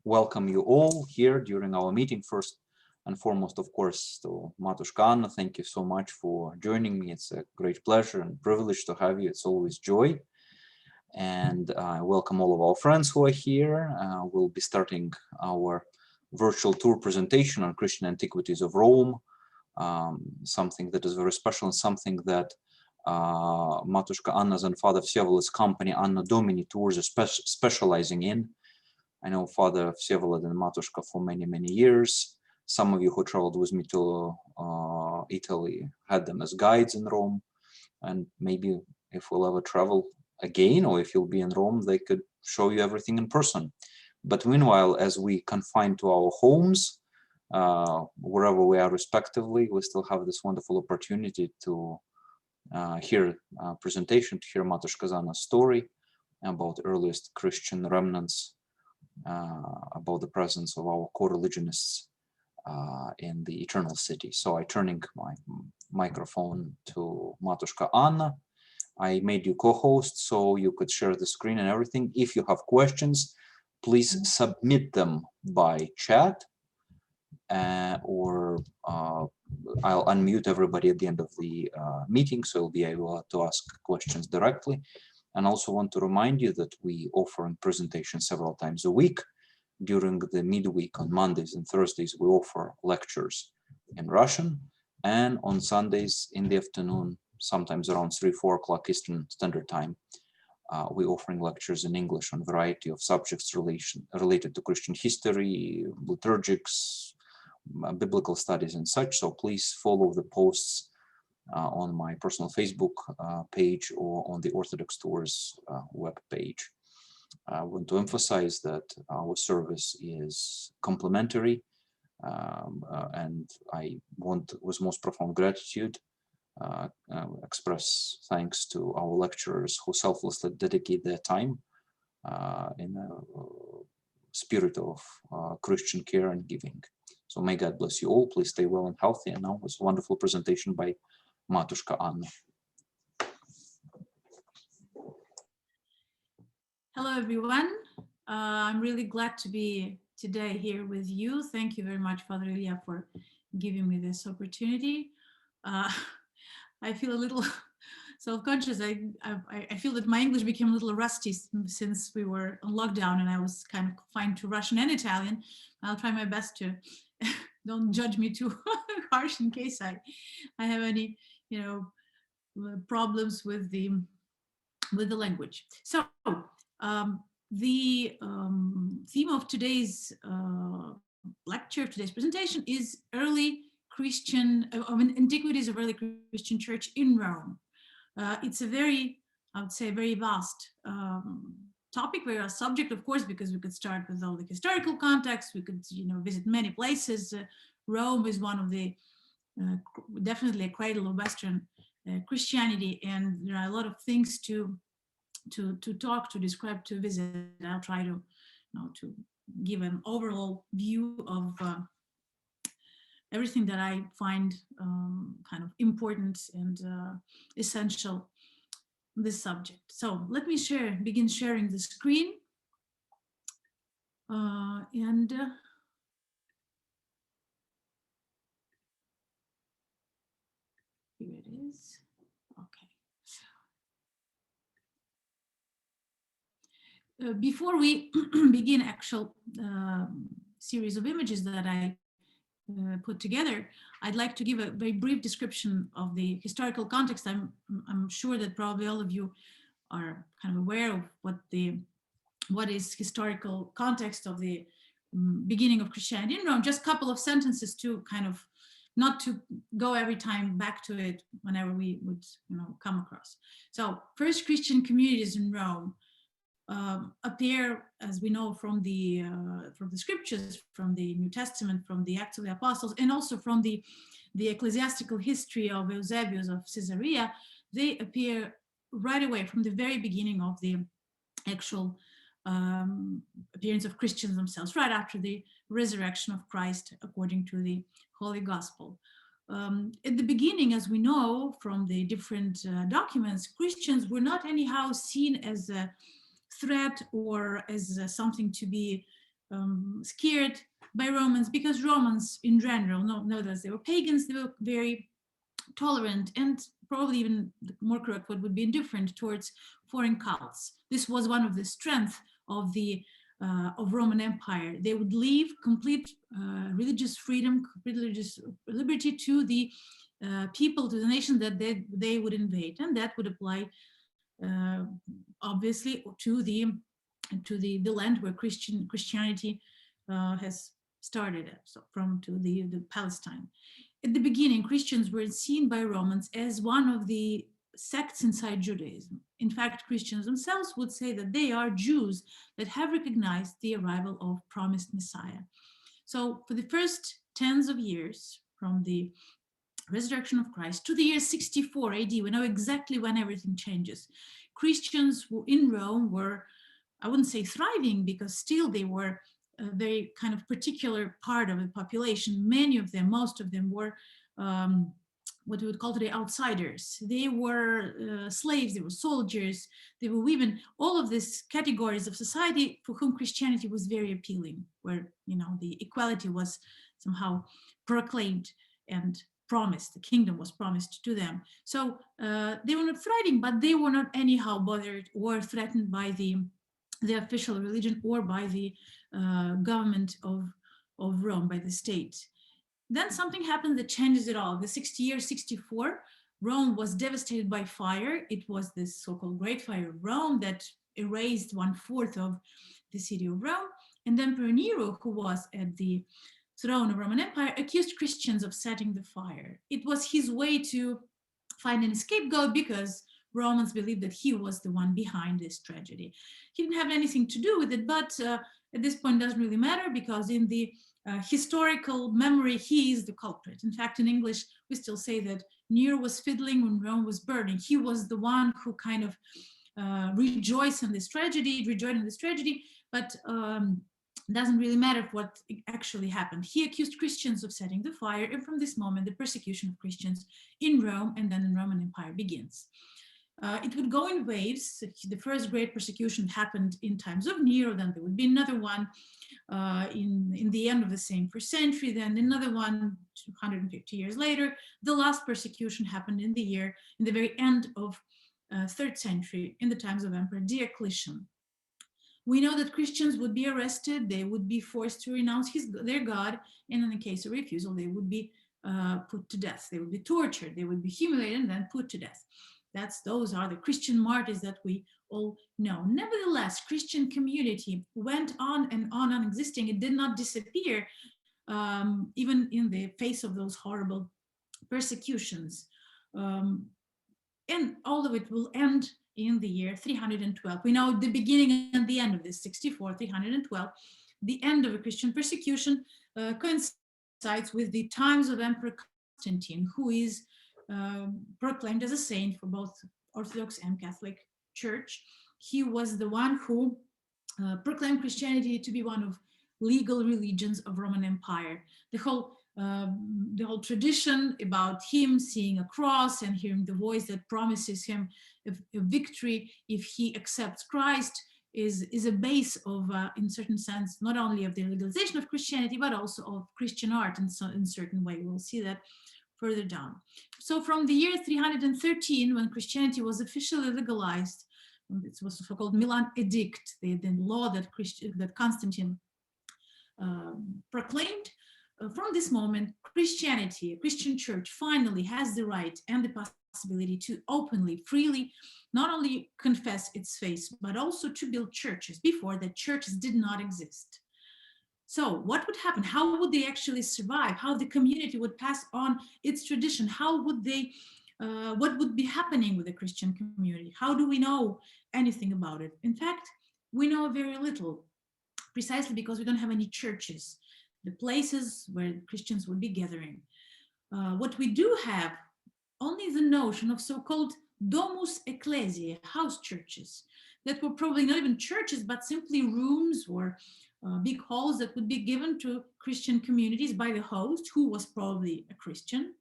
welcome you all here during our meeting. First and foremost, of course, to Matushka Anna, thank you so much for joining me. It's a great pleasure and privilege to have you. It's always joy. And I welcome all of our friends who are here. We'll be starting our virtual tour presentation on Christian Antiquities of Rome, something that is very special and something that Matushka Anna's and Father Vsevolod's company, Anno Domini Tours, are specializing in. I know Father Vsevolod and Matushka for many, many years. Some of you who traveled with me to Italy had them as guides in Rome. And maybe if we'll ever travel again, or if you'll be in Rome, they could show you everything in person. But meanwhile, as we confine to our homes, wherever we are respectively, we still have this wonderful opportunity to hear a presentation, to hear Matushka Anna's story about earliest Christian remnants, about the presence of our co-religionists in the Eternal City. So I turning my microphone to Matushka Anna. I made you co-host so you could share the screen and everything. If you have questions, please submit them by chat, or I'll unmute everybody at the end of the meeting, so you'll be able to ask questions directly. And also want to remind you that we offer a presentation several times a week. During the midweek on Mondays and Thursdays, we offer lectures in Russian, and on Sundays in the afternoon, sometimes around 3-4 o'clock Eastern Standard Time, we're offering lectures in English on a variety of subjects related to Christian history, liturgics, biblical studies and such. So please follow the posts on my personal Facebook page or on the Orthodox Tours web page. I want to emphasize that our service is complimentary, and I want, with most profound gratitude, express thanks to our lecturers who selflessly dedicate their time in a spirit of Christian care and giving. So may God bless you all. Please stay well and healthy. And now it's a wonderful presentation by Matushka Anna. Hello, everyone. I'm really glad to be today here with you. Thank you very much, Father Ilya, for giving me this opportunity. I feel a little self-conscious. I feel that my English became a little rusty since we were on lockdown, and I was kind of confined to Russian and Italian. I'll try my best to don't judge me too harsh in case I have any, problems with the language. So the theme of today's lecture, today's presentation, is early Christian, antiquities of early Christian church in Rome. It's a very, I would say, very vast topic, very vast subject, of course, because we could start with all the historical context. We could, visit many places. Rome is one of the, definitely a cradle of Western Christianity, and there are a lot of things to talk, to describe, to visit. I'll try to, to give an overall view of everything that I find kind of important and essential in this subject. So let me begin sharing the screen. And here it is. Okay. Before we begin actual series of images that I put together, I'd like to give a very brief description of the historical context. I'm sure that probably all of you are kind of aware of what is historical context of the beginning of Christianity in Rome. Just a couple of sentences to kind of not to go every time back to it whenever we would come across. So first Christian communities in Rome appear, as we know from the scriptures, from the New Testament, from the Acts of the Apostles, and also from the ecclesiastical history of Eusebius of Caesarea. They appear right away from the very beginning of the actual appearance of Christians themselves, right after the resurrection of Christ, according to the Holy Gospel. At the beginning, as we know from the different documents, Christians were not anyhow seen as a threat or as something to be scared by Romans, because Romans in general, know that they were pagans, they were very tolerant, and probably even more correct, what would be indifferent towards foreign cults. This was one of the strengths of the of Roman Empire. They would leave complete religious freedom, complete religious liberty to the people, to the nation that they would invade, and that would apply obviously to the land where Christianity has started, so to the Palestine. At the beginning, Christians were seen by Romans as one of the sects inside Judaism. In fact, Christians themselves would say that they are Jews that have recognized the arrival of promised Messiah. So for the first tens of years, from the resurrection of Christ to the year 64 AD, we know exactly when everything changes. Christians in Rome were, I wouldn't say thriving, because still they were a very kind of particular part of the population. Many of them, most of them were what we would call today outsiders. They were slaves, they were soldiers, they were women, all of these categories of society for whom Christianity was very appealing, where, you know, the equality was somehow proclaimed and promised, the kingdom was promised to them. So they were not thriving, but they were not anyhow bothered or threatened by the official religion or by the government of Rome, by the state. Then something happened that changes it all. The year 64, Rome was devastated by fire. It was this so-called Great Fire of Rome that erased 1/4 of the city of Rome. And Emperor Nero, who was at the throne of Roman Empire, accused Christians of setting the fire. It was his way to find an scapegoat, because Romans believed that he was the one behind this tragedy. He didn't have anything to do with it, but at this point it doesn't really matter, because in the historical memory, he is the culprit. In fact, in English, we still say that Nero was fiddling when Rome was burning. He was the one who kind of rejoiced in this tragedy, but doesn't really matter what actually happened. He accused Christians of setting the fire, and from this moment, the persecution of Christians in Rome and then in the Roman Empire begins. It would go in waves. The first great persecution happened in times of Nero, then there would be another one in the end of the same first century, then another one 250 years later. The last persecution happened in the very end of 3rd century, in the times of Emperor Diocletian. We know that Christians would be arrested, they would be forced to renounce their God, and in the case of refusal, they would be put to death. They would be tortured, they would be humiliated, and then put to death. Those are the Christian martyrs that we all know. Nevertheless, Christian community went on and on existing. It did not disappear, even in the face of those horrible persecutions. And all of it will end in the year 312. We know the beginning and the end of this, 64, 312. The end of a Christian persecution coincides with the times of Emperor Constantine, who is proclaimed as a saint for both Orthodox and Catholic Church. He was the one who proclaimed Christianity to be one of legal religions of Roman Empire. The whole tradition about him seeing a cross and hearing the voice that promises him a victory if he accepts Christ is a base of, in certain sense, not only of the legalization of Christianity, but also of Christian art in a certain way. We'll see that further down. So from the year 313, when Christianity was officially legalized, it was the so-called Milan Edict, the law that Constantine proclaimed. From this moment, Christianity, a Christian church, finally has the right and the possibility to openly, freely, not only confess its faith, but also to build churches. Before that, churches did not exist. So what would happen? How would they actually survive? How the community would pass on its tradition? How would they, what would be happening with the Christian community? How do we know anything about it? In fact, we know very little, precisely because we don't have any churches, the places where Christians would be gathering. What we do have, only the notion of so-called Domus Ecclesia, house churches, that were probably not even churches, but simply rooms or big halls that would be given to Christian communities by the host, who was probably a Christian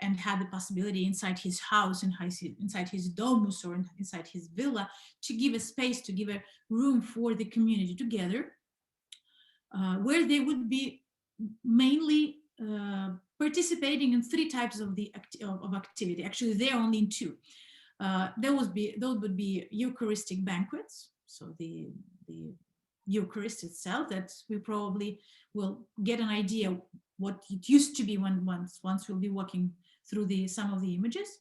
and had the possibility inside his house, inside his domus or inside his villa, to give a space, to give a room for the community to gather. where they would be mainly participating in three types of activity. Actually, they're only in two. Those would be Eucharistic banquets, so the Eucharist itself, that we probably will get an idea what it used to be once we'll be walking through some of the images.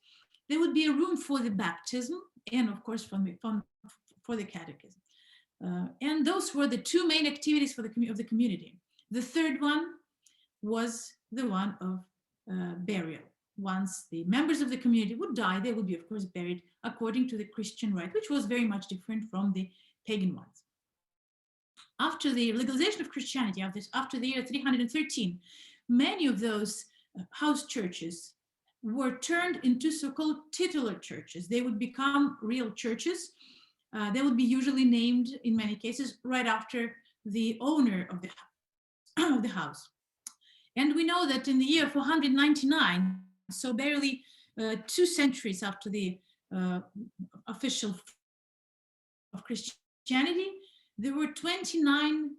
There would be a room for the baptism and, of course, for the catechism. And those were the two main activities of the community. The third one was the one of burial. Once the members of the community would die, they would be, of course, buried according to the Christian rite, which was very much different from the pagan ones. After the legalization of Christianity, after the year 313, many of those house churches were turned into so-called titular churches. They would become real churches. They would be usually named, in many cases, right after the owner of the house. And we know that in the year 499, so barely 2 centuries after the official of Christianity, there were 29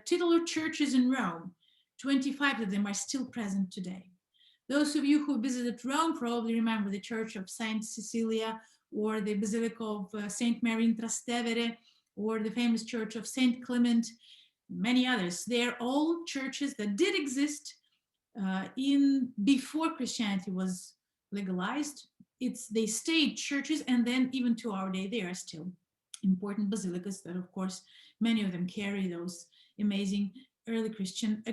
titular churches in Rome. 25 of them are still present today. Those of you who visited Rome probably remember the Church of Saint Cecilia, or the Basilica of Saint Mary in Trastevere, or the famous Church of Saint Clement, many others. They're all churches that did exist before Christianity was legalized. They stayed churches, and then even to our day, they are still important basilicas that, of course, many of them carry those amazing early Christian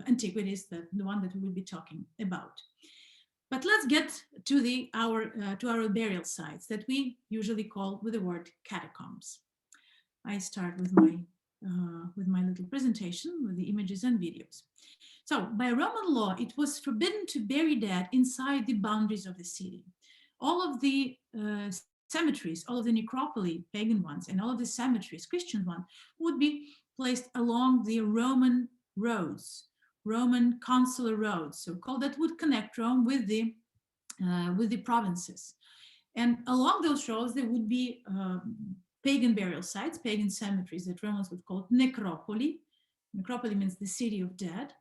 antiquities, the one that we will be talking about. But let's get to our burial sites that we usually call with the word catacombs. I start with my little presentation with the images and videos. So by Roman law, it was forbidden to bury dead inside the boundaries of the city. All of the cemeteries, all of the necropoli, pagan ones, and all of the cemeteries, Christian ones, would be placed along the Roman roads, Roman consular roads, so called, that would connect Rome with the provinces. And along those roads, there would be pagan burial sites, pagan cemeteries that Romans would call necropoli. Necropoli means the city of dead.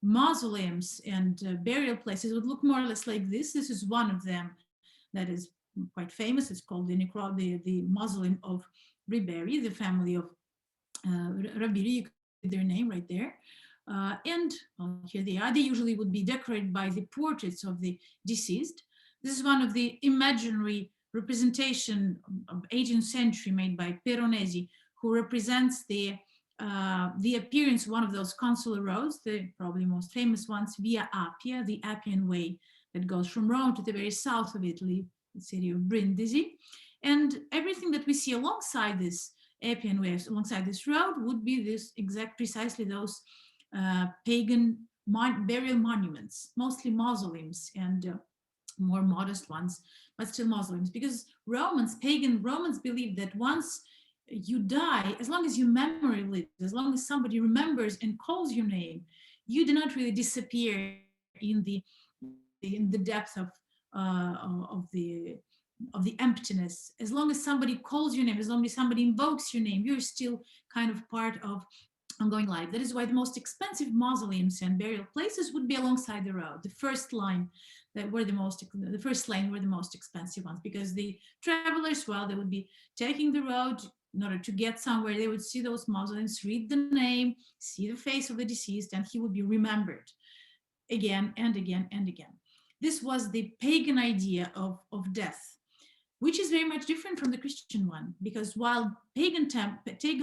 Mausoleums and burial places would look more or less like this. This is one of them that is quite famous. It's called the Mausoleum of Riberi, the family of Rabiri, you can see their name right there. And here they are. They usually would be decorated by the portraits of the deceased. This is one of the imaginary representation of 18th century made by Pironesi, who represents the appearance of one of those consular roads, the probably most famous ones, Via Appia, the Appian Way that goes from Rome to the very south of Italy, the city of Brindisi. And everything that we see alongside this Appian Way, alongside this road, would be precisely those pagan burial monuments, mostly mausoleums and more modest ones, but still mausoleums, because pagan Romans believed that once you die, as long as your memory lives, as long as somebody remembers and calls your name, you do not really disappear in the depth of the emptiness. As long as somebody calls your name, as long as somebody invokes your name, you're still kind of part of ongoing life. That is why the most expensive mausoleums and burial places would be alongside the road. The first lane were the most expensive ones, because the travelers, well, they would be taking the road in order to get somewhere. They would see those mausoleums, read the name, see the face of the deceased, and he would be remembered again and again and again. This was the pagan idea of death, which is very much different from the Christian one, because while pagan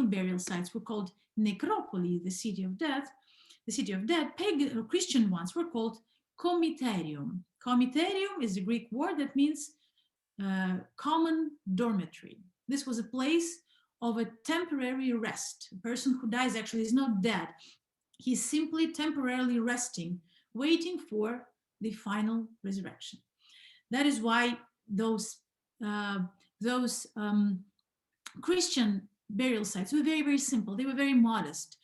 burial sites were called necropoli, the city of death, pagan or Christian ones were called comiterium. Comiterium is a Greek word that means common dormitory. This was a place of a temporary rest. A person who dies actually is not dead. He's simply temporarily resting, waiting for the final resurrection. That is why those Christian burial sites were very, very simple. They were very modest,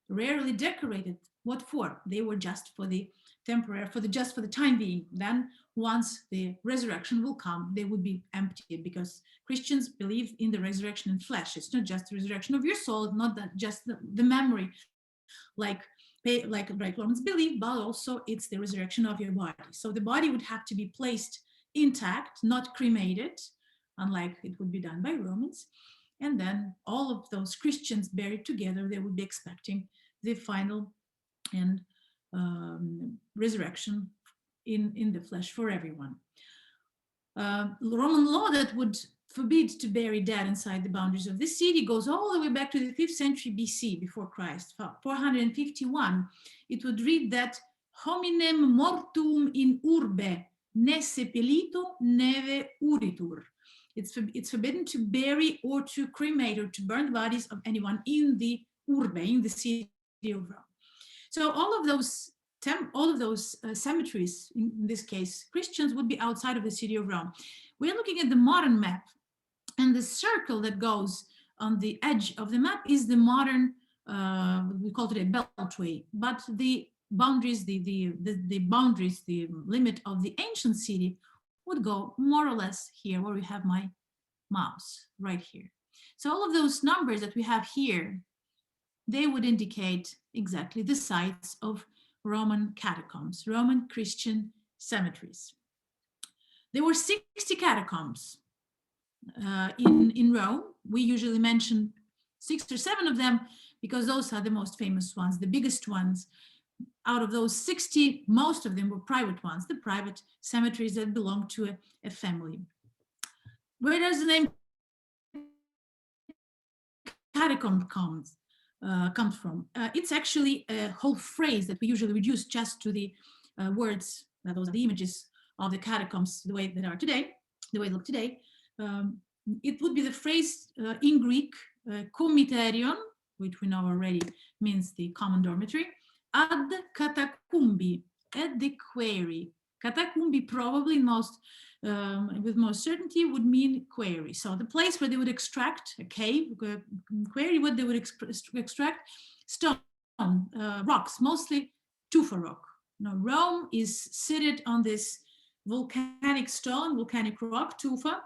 rarely decorated. What for? They were just for the temporary, just for the time being. Then once the resurrection will come, they would be emptied, because Christians believe in the resurrection in flesh. It's not just the resurrection of your soul, not just the memory like Romans believe, but also it's the resurrection of your body. So the body would have to be placed intact, not cremated, unlike it would be done by Romans. And then all of those Christians buried together, they would be expecting the final and resurrection in the flesh for everyone. Roman law that would forbid to bury dead inside the boundaries of the city goes all the way back to the 5th century BC, before Christ, 451. It would read that hominem mortum in urbe ne sepelito neve uritur. It's forbidden to bury or to cremate or to burn the bodies of anyone in the urbe, in the city of Rome. So all of those cemeteries, in this case, Christians, would be outside of the city of Rome. We're looking at the modern map, and the circle that goes on the edge of the map is the modern, we call it a beltway, but the boundaries, the boundaries, the limit of the ancient city would go more or less here, where we have my mouse, right here. So all of those numbers that we have here, they would indicate exactly the sites of Roman catacombs, Roman Christian cemeteries. There were 60 catacombs in Rome. We usually mention 6 or 7 of them because those are the most famous ones, the biggest ones. Out of those 60, most of them were private ones, the private cemeteries that belonged to a family. Where does the name catacomb comes from? It's actually a whole phrase that we usually reduce just to the words. Those are the images of the catacombs, the way they are today, the way they look today. It would be the phrase in Greek, komiterion, which we know already means the common dormitory, ad catacumbi, at the quarry. Catacumbi probably with most certainty would mean quarry. So the place where they would extract, a cave, quarry, what they would extract, stone, rocks, mostly tufa rock. Now Rome is seated on this volcanic stone, volcanic rock, tufa,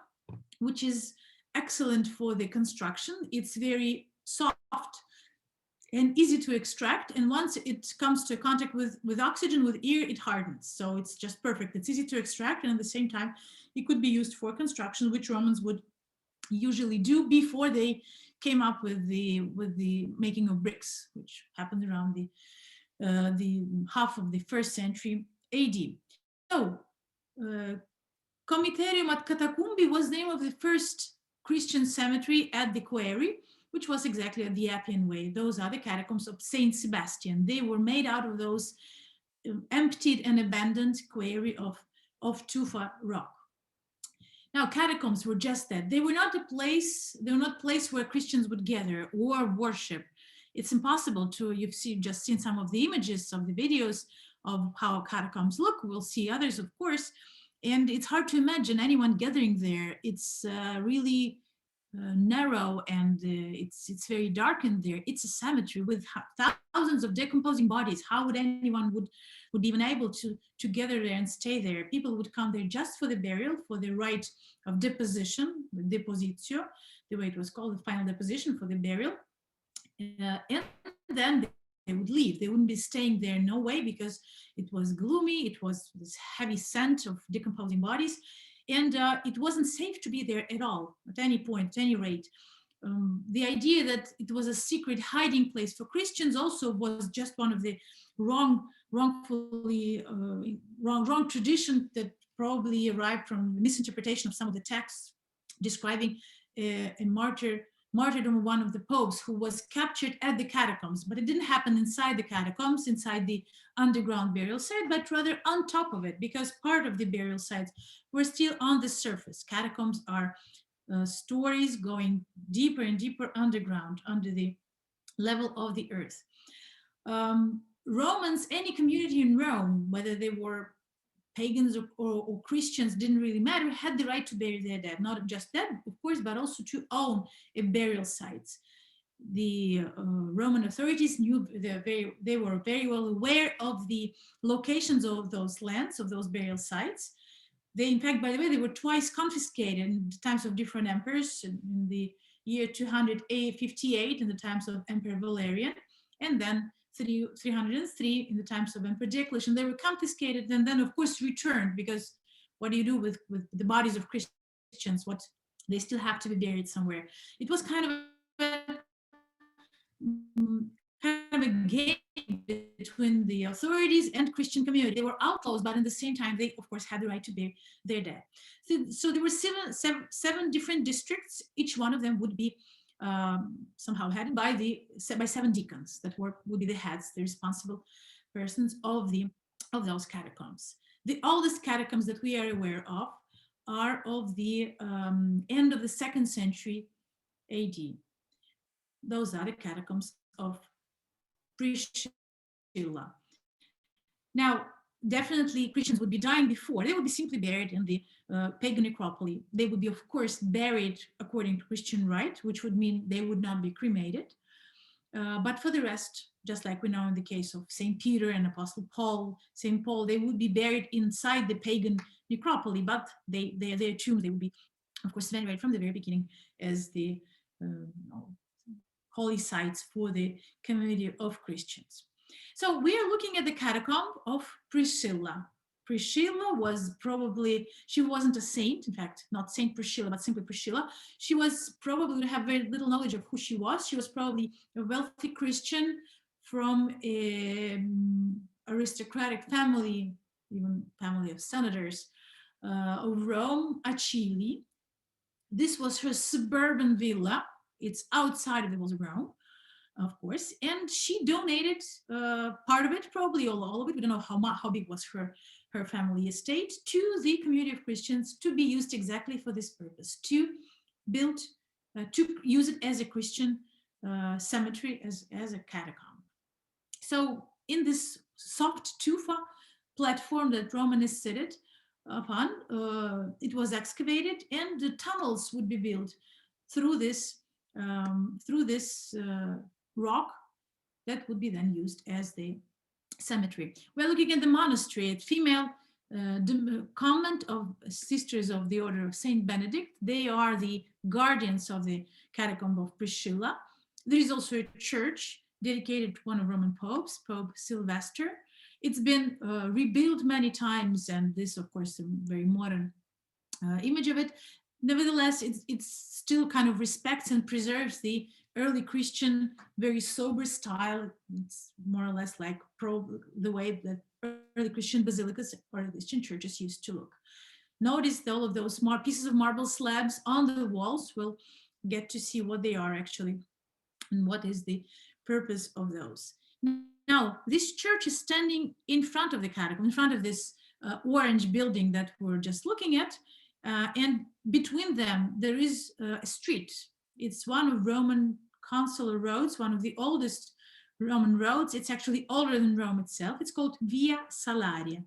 which is excellent for the construction. It's very soft and easy to extract, and once it comes to contact with oxygen, with air, it hardens. So it's just perfect. It's easy to extract, and at the same time it could be used for construction, which Romans would usually do before they came up with the making of bricks, which happened around the half of the 1st century AD. So Comiterium at Catacumbi was the name of the first Christian cemetery at the quarry, which was exactly at the Appian Way. Those are the catacombs of Saint Sebastian. They were made out of those emptied and abandoned quarry of tufa rock. Now, catacombs were just that. They were not a place where Christians would gather or worship. It's impossible to, you've just seen some of the images of the videos of how catacombs look. We'll see others, of course. And it's hard to imagine anyone gathering there. It's really narrow, and it's very dark in there. It's a cemetery with thousands of decomposing bodies. How would anyone would even able to gather there and stay there? People would come there just for the burial, for the rite of deposition, the depositio, the way it was called, the final deposition for the burial, and then they would leave. They wouldn't be staying there, no way, because it was gloomy. It was this heavy scent of decomposing bodies, and it wasn't safe to be there at all, at any point, at any rate. The idea that it was a secret hiding place for Christians also was just one of the wrong tradition that probably arrived from the misinterpretation of some of the texts describing a martyrdom of one of the popes who was captured at the catacombs, but it didn't happen inside the catacombs, inside the underground burial site, but rather on top of it, because part of the burial sites were still on the surface. Catacombs are stories going deeper and deeper underground, under the level of the earth. Romans, any community in Rome, whether they were pagans or Christians, didn't really matter, had the right to bury their dead. Not just that, of course, but also to own a burial site. The Roman authorities knew, they were very well aware of the locations of those lands, of those burial sites. They, in fact, by the way, they were twice confiscated in the times of different emperors, in the year 258 in the times of Emperor Valerian, and then 303 in the times of Emperor Diocletian. They were confiscated and then, of course, returned, because what do you do with the bodies of Christians? What, they still have to be buried somewhere. It was kind of a game between the authorities and Christian community. They were outlaws, but at the same time, they of course had the right to bury their dead. So there were seven different districts. Each one of them would be somehow headed by 7 deacons that would be the heads, the responsible persons of those catacombs. The oldest catacombs that we are aware of are of the end of the 2nd century AD. Those are the catacombs of Priscilla. Now, definitely Christians would be dying before. They would be simply buried in the pagan necropoli. They would be, of course, buried according to Christian rite, which would mean they would not be cremated. But for the rest, just like we know in the case of St. Peter and Apostle Paul, St. Paul, they would be buried inside the pagan necropoli, but their tombs, they would be, of course, venerated from the very beginning as the holy sites for the community of Christians. So we are looking at the catacomb of Priscilla. Priscilla was probably, she wasn't a saint, in fact, not Saint Priscilla, but simply Priscilla. She was probably, would have very little knowledge of who she was. She was probably a wealthy Christian from an aristocratic family, even family of senators of Rome, Achille. This was her suburban villa. It's outside of the walls of Rome, of course, and she donated part of it, probably all of it. We don't know how big was her family estate, to the community of Christians, to be used exactly for this purpose, to build, to use it as a Christian cemetery, as a catacomb. So in this soft tufa platform that Romanists seated upon, it was excavated, and the tunnels would be built through this rock that would be then used as the cemetery. We're looking at the monastery, a female convent of Sisters of the Order of Saint Benedict. They are the guardians of the catacomb of Priscilla. There is also a church dedicated to one of Roman popes, Pope Sylvester. It's been rebuilt many times, and this, of course, a very modern image of it. Nevertheless, it still kind of respects and preserves the early Christian, very sober style. It's more or less like the way that early Christian basilicas or Christian churches used to look. Notice all of those pieces of marble slabs on the walls. We'll get to see what they are actually and what is the purpose of those. Now, this church is standing in front of the catacomb, in front of this orange building that we're just looking at. And between them, there is a street. It's one of Roman consular roads, one of the oldest Roman roads. It's actually older than Rome itself. It's called Via Salaria.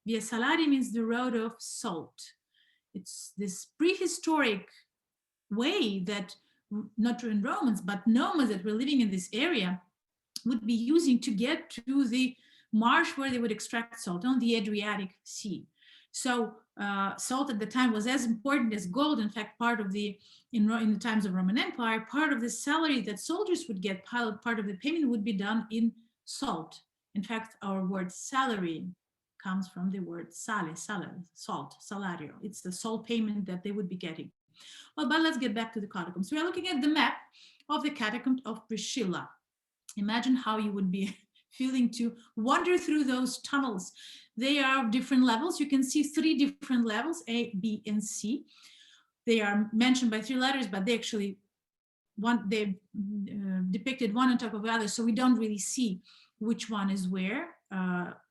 Via Salaria means the road of salt. It's this prehistoric way that not even Romans, but nomads that were living in this area would be using to get to the marsh where they would extract salt on the Adriatic Sea. So salt at the time was as important as gold. In fact, part of in the times of Roman Empire, part of the salary that soldiers would get, part of the payment would be done in salt. In fact, our word salary comes from the word sale, salt, salario. It's the salt payment that they would be getting. Well, but let's get back to the catacombs. We are looking at the map of the catacomb of Priscilla. Imagine how you would be feeling to wander through those tunnels. They are of different levels. You can see 3 different levels, A, B, and C. They are mentioned by 3 letters, but they actually depicted one on top of the other, so we don't really see which one is where.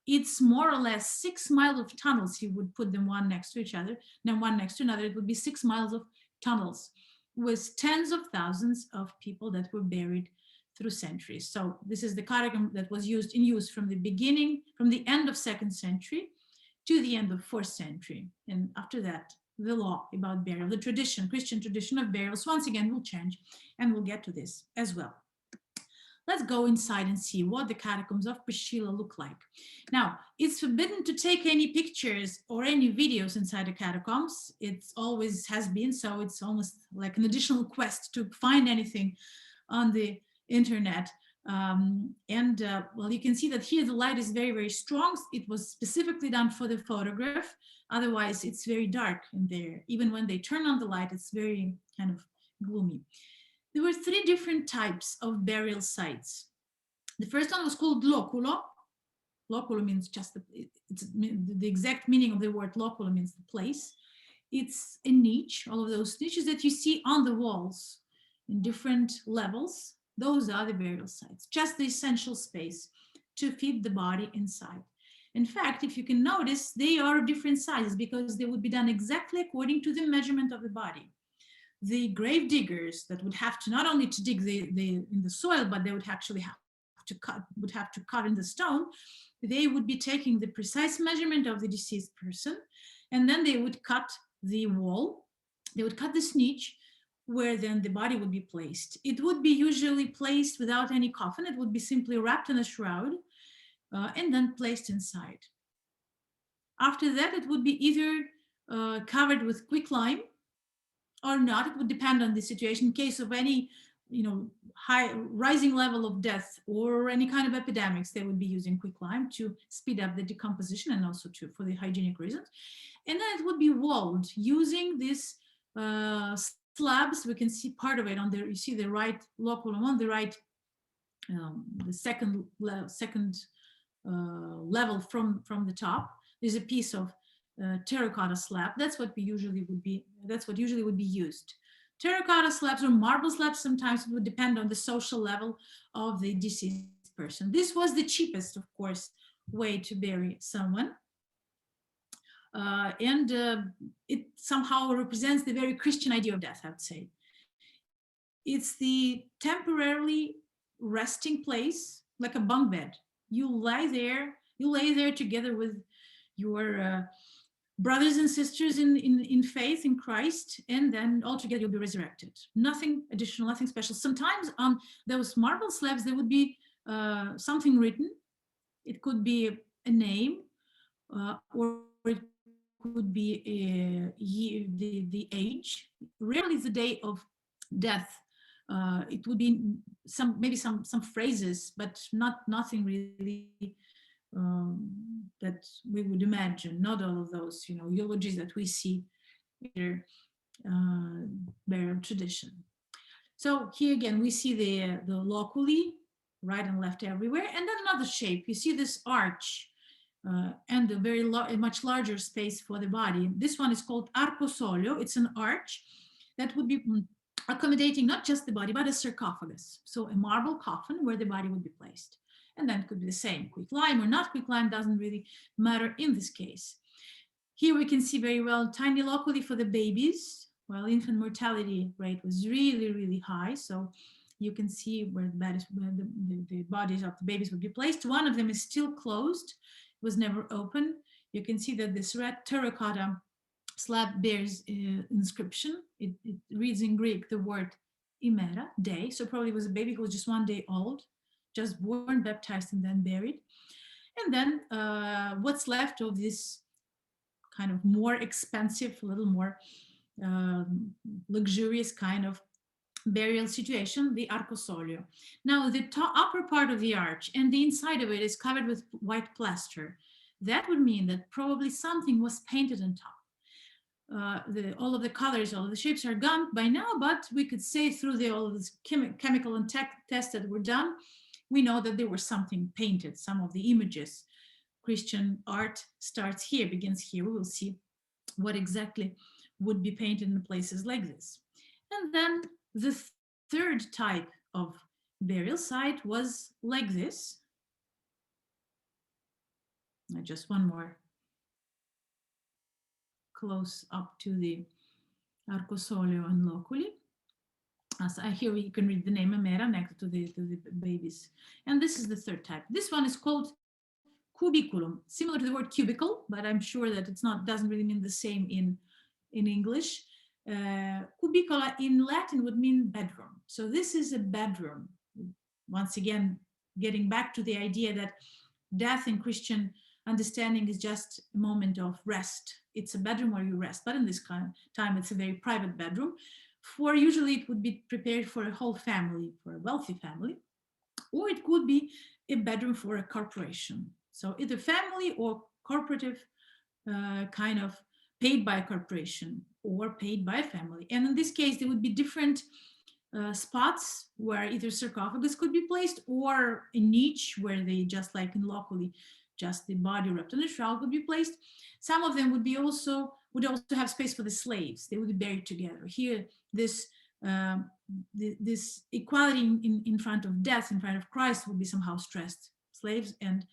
It's more or less 6 miles of tunnels. You would put them one next to each other, then one next to another. It would be 6 miles of tunnels with tens of thousands of people that were buried through centuries. So this is the catacomb that was in use from the beginning, from the end of 2nd century to the end of 4th century. And after that, the law about burial, the tradition, Christian tradition of burials, once again will change, and we'll get to this as well. Let's go inside and see what the catacombs of Priscilla look like. Now, it's forbidden to take any pictures or any videos inside the catacombs. It always has been, so it's almost like an additional quest to find anything on the internet Well, you can see that here the light is very, very strong. It was specifically done for the photograph. Otherwise, it's very dark in there. Even when they turn on the light, it's very kind of gloomy. There were three different types of burial sites. The first one was called loculo. Loculo means just the exact meaning of the word loculo means the place. It's a niche, all of those niches that you see on the walls in different levels. Those are the burial sites, just the essential space to fit the body inside. In fact, if you can notice, they are of different sizes because they would be done exactly according to the measurement of the body. The grave diggers that would have to not only to dig in the soil, but they would actually have to cut in the stone. They would be taking the precise measurement of the deceased person, and then they would cut the wall. They would cut this niche where then the body would be placed. It would be usually placed without any coffin. It would be simply wrapped in a shroud and then placed inside. After that, it would be either covered with quicklime or not. It would depend on the situation. In case of any, high rising level of death or any kind of epidemics, they would be using quicklime to speed up the decomposition and also for the hygienic reasons. And then it would be walled using these slabs. We can see part of it on there. You see the right loculum on the right, the second level from the top. There's a piece of terracotta slab. That's what usually would be used. Terracotta slabs or marble slabs sometimes would depend on the social level of the deceased person. This was the cheapest, of course, way to bury someone. It somehow represents the very Christian idea of death, I would say. It's the temporarily resting place, like a bunk bed. You lay there together with your brothers and sisters in faith in Christ, and then altogether you'll be resurrected. Nothing additional, nothing special. Sometimes on those marble slabs there would be something written. It could be a name, or it could be the age, rarely the day of death. It would be maybe some phrases, but nothing really that we would imagine. Not all of those eulogies that we see in burial tradition. So here again we see the loculi, right and left everywhere, and then another shape. You see this arch and a much larger space for the body. This one is called arcosolio. It's an arch that would be accommodating not just the body, but a sarcophagus. So a marble coffin where the body would be placed. And then it could be the same, quicklime or not quicklime, doesn't really matter in this case. Here we can see very well tiny loculi for the babies. Well, infant mortality rate was really, really high. So you can see where the bodies of the babies would be placed. One of them is still closed, was never open. You can see that this red terracotta slab bears inscription. It reads in Greek the word imera, day. So probably it was a baby who was just 1 day old, just born, baptized, and then buried. And then what's left of this kind of more expensive, a little more luxurious kind of burial situation, the arcosolio. Now the upper part of the arch and the inside of it is covered with white plaster. That would mean that probably something was painted on top. All of the colors, all of the shapes are gone by now, but we could say through all of this chemical and tech tests that were done, we know that there was something painted. Some of the images, Christian art starts here, begins here. We will see what exactly would be painted in places like this. And then the third type of burial site was like this. Just one more close up to the arcosolio and loculi. As here you can read the name Amera next to the babies. And this is the third type. This one is called cubiculum, similar to the word cubicle, but I'm sure that doesn't really mean the same in English. Cubicola in Latin would mean bedroom. So this is a bedroom. Once again, getting back to the idea that death in Christian understanding is just a moment of rest. It's a bedroom where you rest, but in this kind of time, it's a very private bedroom. Usually it would be prepared for a whole family, for a wealthy family. or it could be a bedroom for a corporation. So either family or corporative kind of paid by a corporation or paid by a family. And in this case, there would be different spots where either sarcophagus could be placed or a niche where they, just like in locally, just the body wrapped in a shroud would be placed. Some of them would also have space for the slaves. They would be buried together. Here, um, this equality in front of death, in front of Christ, would be somehow stressed. Slaves and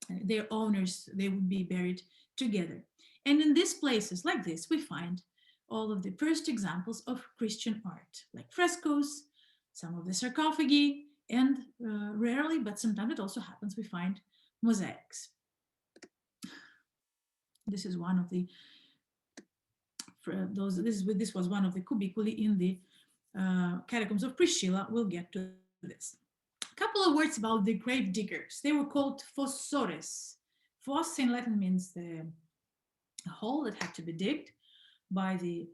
their owners, they would be buried together. And in these places like this, we find all of the first examples of Christian art, like frescoes, some of the sarcophagi, and rarely, but sometimes it also happens, we find mosaics. This is one of the this was one of the cubiculi in the Catacombs of Priscilla. We'll get to this. A couple of words about the grave diggers. They were called fossores. Foss in Latin means the hole that had to be digged by the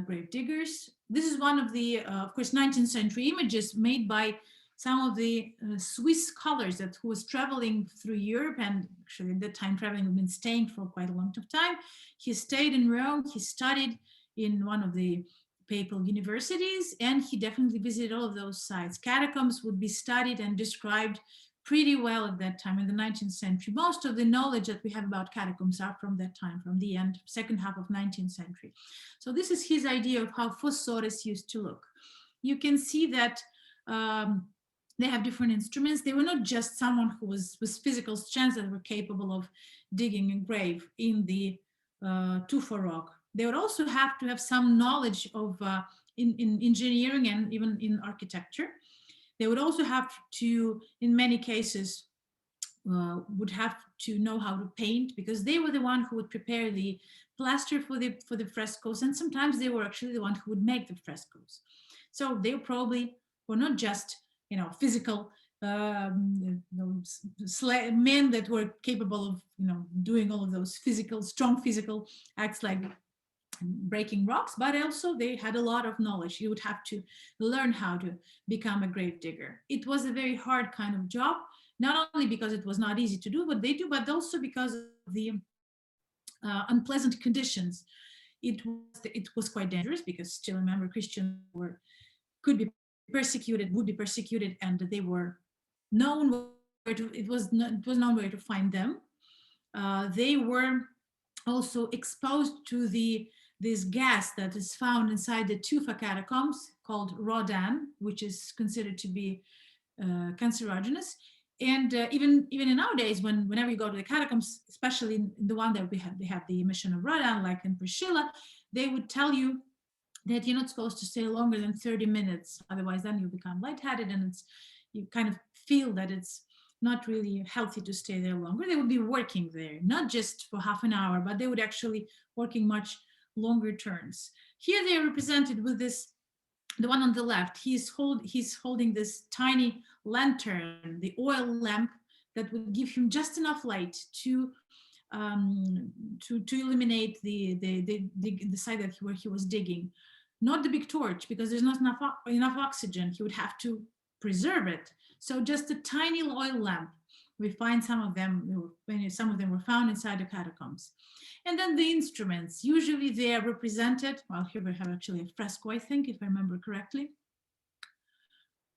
grave diggers. This is one of the, of course, 19th century images made by some of the Swiss scholars who was traveling through Europe, and actually at that time traveling had been staying for quite a long time. He stayed in Rome, he studied in one of the papal universities, and he definitely visited all of those sites. Catacombs would be studied and described pretty well at that time in the 19th century. Most of the knowledge that we have about catacombs are from that time, from the second half of 19th century. So this is his idea of how fossores used to look. You can see that they have different instruments. They were not just someone who was physical strength that were capable of digging a grave in the tufa rock. They would also have to have some knowledge of in engineering and even in architecture. They would also have to, in many cases, would have to know how to paint, because they were the one who would prepare the plaster for the frescoes, and sometimes they were actually the one who would make the frescoes. So they probably were not just physical men that were capable of doing all of those strong physical acts like breaking rocks, but also they had a lot of knowledge. You would have to learn how to become a grave digger. It was a very hard kind of job, not only because it was not easy to do what they do, but also because of the unpleasant conditions. It was quite dangerous, because still remember, Christians would be persecuted, and they were known it was known where to find them. They were also exposed to this gas that is found inside the tufa catacombs called rodan, which is considered to be cancerogenous. And even in nowadays, whenever you go to the catacombs, especially in the one that they have the emission of rodan, like in Priscilla, they would tell you that you're not supposed to stay longer than 30 minutes. Otherwise, then you become lightheaded, and you kind of feel that it's not really healthy to stay there longer. They would be working there, not just for half an hour, but they would actually working much longer terms. Here they are represented with this, the one on the left, he's holding this tiny lantern, the oil lamp that would give him just enough light to illuminate the side where he was digging. Not the big torch, because there's not enough oxygen. He would have to preserve it. So just a tiny oil lamp. We find some of them were found inside the catacombs. And then the instruments, usually they are represented, well, here we have actually a fresco, I think, if I remember correctly.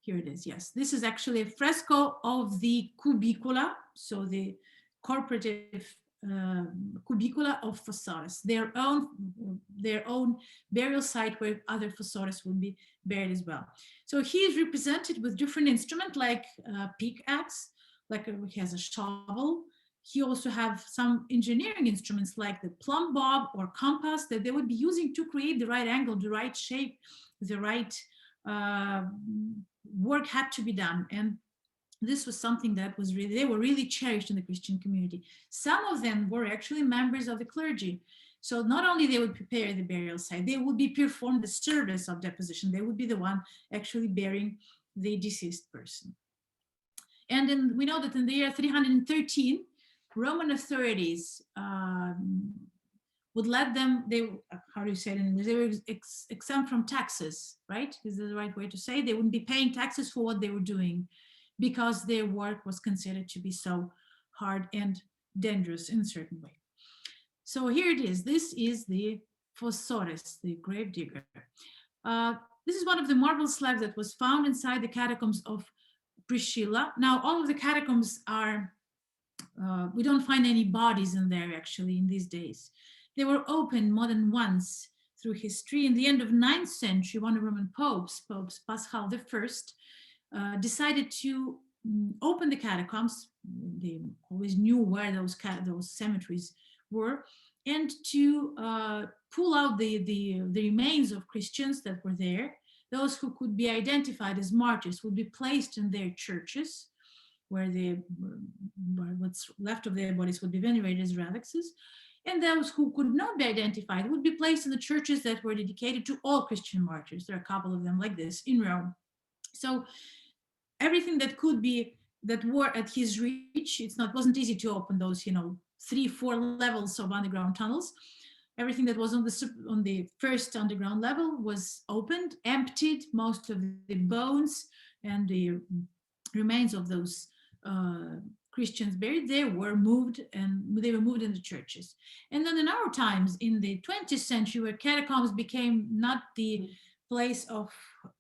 Here it is, yes. This is actually a fresco of the Cubicula, so the corporative Cubicula of fossores, their own burial site where other fossores would be buried as well. So he is represented with different instruments, like pickaxe, like he has a shovel. He also have some engineering instruments like the plumb bob or compass that they would be using to create the right angle, the right shape, the right work had to be done. And this was something that they were really cherished in the Christian community. Some of them were actually members of the clergy. So not only they would prepare the burial site, they would be perform the service of deposition. They would be the one actually burying the deceased person. And then we know that in the year 313, Roman authorities would let them, they, how do you say it in English? They were exempt from taxes, right? Is that the right way to say? They wouldn't be paying taxes for what they were doing because their work was considered to be so hard and dangerous in a certain way. So here it is. This is the Phosphorus, the grave digger. This is one of the marble slabs that was found inside the catacombs of Priscilla. Now, all of the catacombs are, we don't find any bodies in there actually in these days. They were opened more than once through history. In the end of 9th century, one of the Roman popes, Pope Paschal I, decided to open the catacombs. They always knew where those cemeteries were, and to pull out the remains of Christians that were there. Those who could be identified as martyrs would be placed in their churches, where what's left of their bodies would be venerated as relics. And those who could not be identified would be placed in the churches that were dedicated to all Christian martyrs. There are a couple of them like this in Rome. So everything that could be, that were at his reach, wasn't easy to open those, 3-4 levels of underground tunnels. Everything that was on the first underground level was opened, emptied. Most of the bones and the remains of those Christians buried there were moved, and they were moved into churches. And then in our times, in the 20th century, where catacombs became not the place of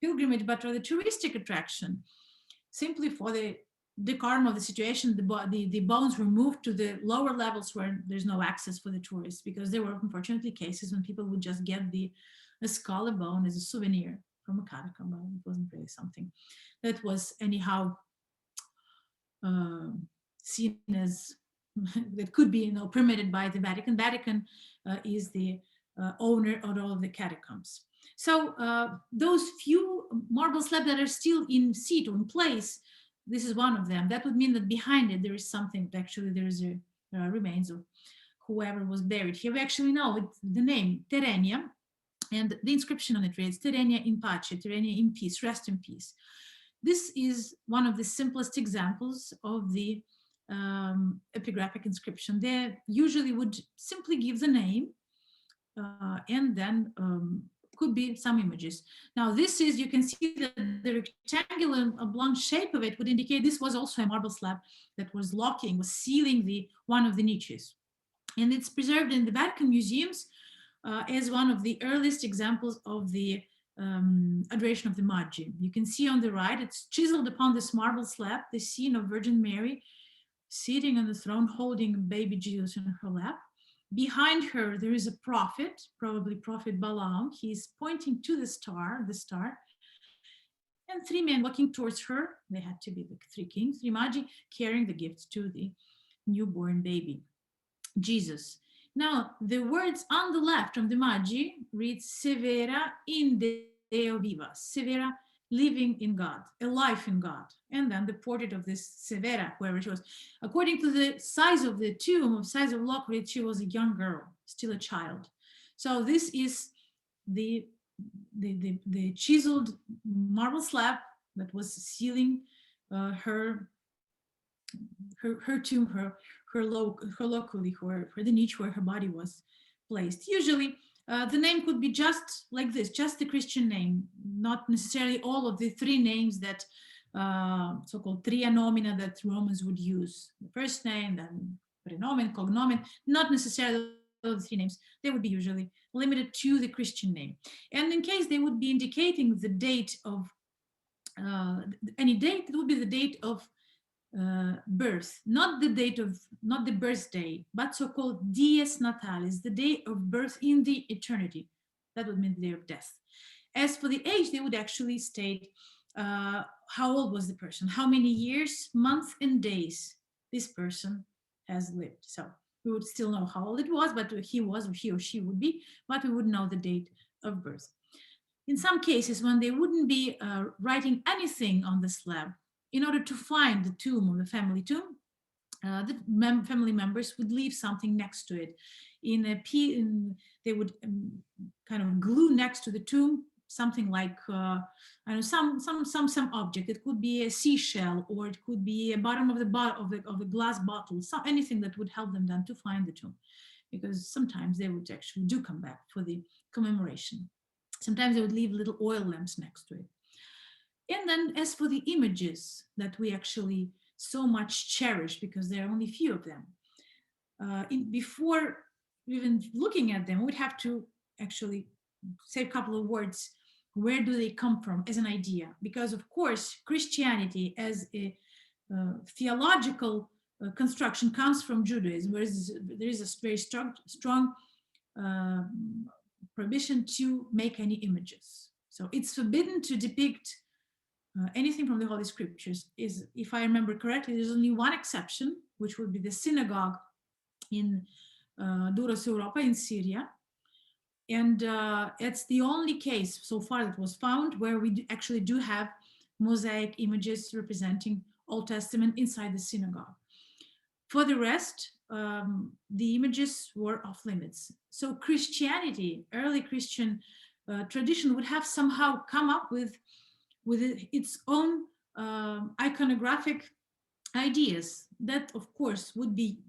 pilgrimage, but rather touristic attraction, simply for the decorum of the situation, the bones were moved to the lower levels where there's no access for the tourists, because there were unfortunately cases when people would just get a skull, a bone, as a souvenir from a catacomb. It wasn't really something that was anyhow seen as that could be permitted by the Vatican. Vatican is the owner of all of the catacombs. So those few marble slabs that are still in situ, in place, this is one of them. That would mean that behind it there is something. Actually, there is remains of whoever was buried here. We actually know it's the name Terenia, and the inscription on it reads Terenia in pace, Terenia in peace, rest in peace. This is one of the simplest examples of the epigraphic inscription. They usually would simply give the name and then could be some images. Now this is, you can see that the rectangular oblong shape of it would indicate this was also a marble slab that was sealing one of the niches. And it's preserved in the Vatican museums as one of the earliest examples of the adoration of the Magi. You can see on the right, it's chiseled upon this marble slab, the scene of Virgin Mary sitting on the throne holding baby Jesus in her lap. Behind her, there is a prophet, probably Prophet Balaam. He's pointing to the star, and 3 men walking towards her. They had to be the 3 kings, 3 Magi, carrying the gifts to the newborn baby, Jesus. Now, the words on the left of the Magi read Severa in Deo viva, Severa, living in God, a life in God. And then the portrait of this Severa, whoever she was. According to the size of the tomb, size of Lockery, she was a young girl, still a child. So this is the chiseled marble slab that was sealing her tomb, her locally, her the niche where her body was placed. Usually the name could be just like this, just the Christian name, not necessarily all of the 3 names that so-called tria nomina that Romans would use. The first name, then prenomen, cognomen, not necessarily all the 3 names. They would be usually limited to the Christian name. And in case they would be indicating the date of any date, it would be the date of birth, not the birthday, but so-called dies natalis, the day of birth in the eternity. That would mean the day of death. As for the age, they would actually state how old was the person, how many years, months, and days this person has lived. So we would still know how old it was, but he or she would be, but we wouldn't know the date of birth. In some cases, when they wouldn't be writing anything on the slab, in order to find the tomb or the family tomb, the family members would leave something next to it. They would kind of glue next to the tomb something like some object. It could be a seashell, or it could be a bottom of the glass bottle, anything that would help them then to find the tomb. because sometimes they would actually do come back for the commemoration. Sometimes they would leave little oil lamps next to it. And then as for the images that we actually so much cherish, because there are only few of them, before even looking at them, we'd have to actually say a couple of words. Where do they come from as an idea? Because of course, Christianity as a theological construction comes from Judaism, whereas there is a very strong prohibition to make any images. So it's forbidden to depict anything from the Holy Scriptures. Is, if I remember correctly, there's only one exception, which would be the synagogue in Duros Europa in Syria. And it's the only case so far that was found where we actually do have Mosaic images representing Old Testament inside the synagogue. For the rest, the images were off limits. So Christianity, early Christian tradition would have somehow come up with its own iconographic ideas that, of course, would be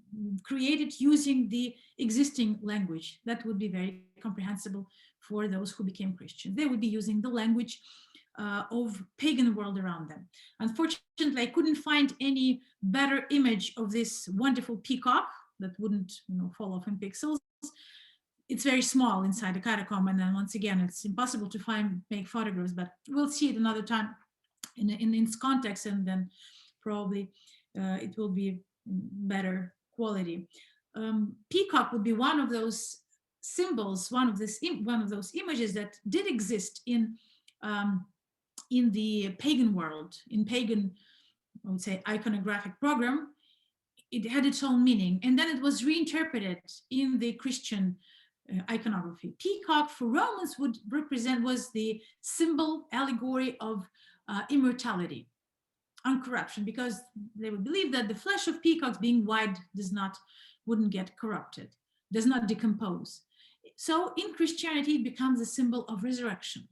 created using the existing language that would be very comprehensible for those who became Christians. They would be using the language of pagan world around them. Unfortunately, I couldn't find any better image of this wonderful peacock that wouldn't, fall off in pixels. It's very small inside the catacomb, and then once again, it's impossible to make photographs, but we'll see it another time in its context, and then probably it will be better quality. Peacock would be one of those symbols, one of those images that did exist in the pagan world, in pagan, I would say, iconographic program. It had its own meaning, and then it was reinterpreted in the Christian iconography. Peacock for Romans was the symbol, allegory of immortality, uncorruption, because they would believe that the flesh of peacocks, being white, wouldn't get corrupted, does not decompose. So in Christianity, it becomes a symbol of resurrection.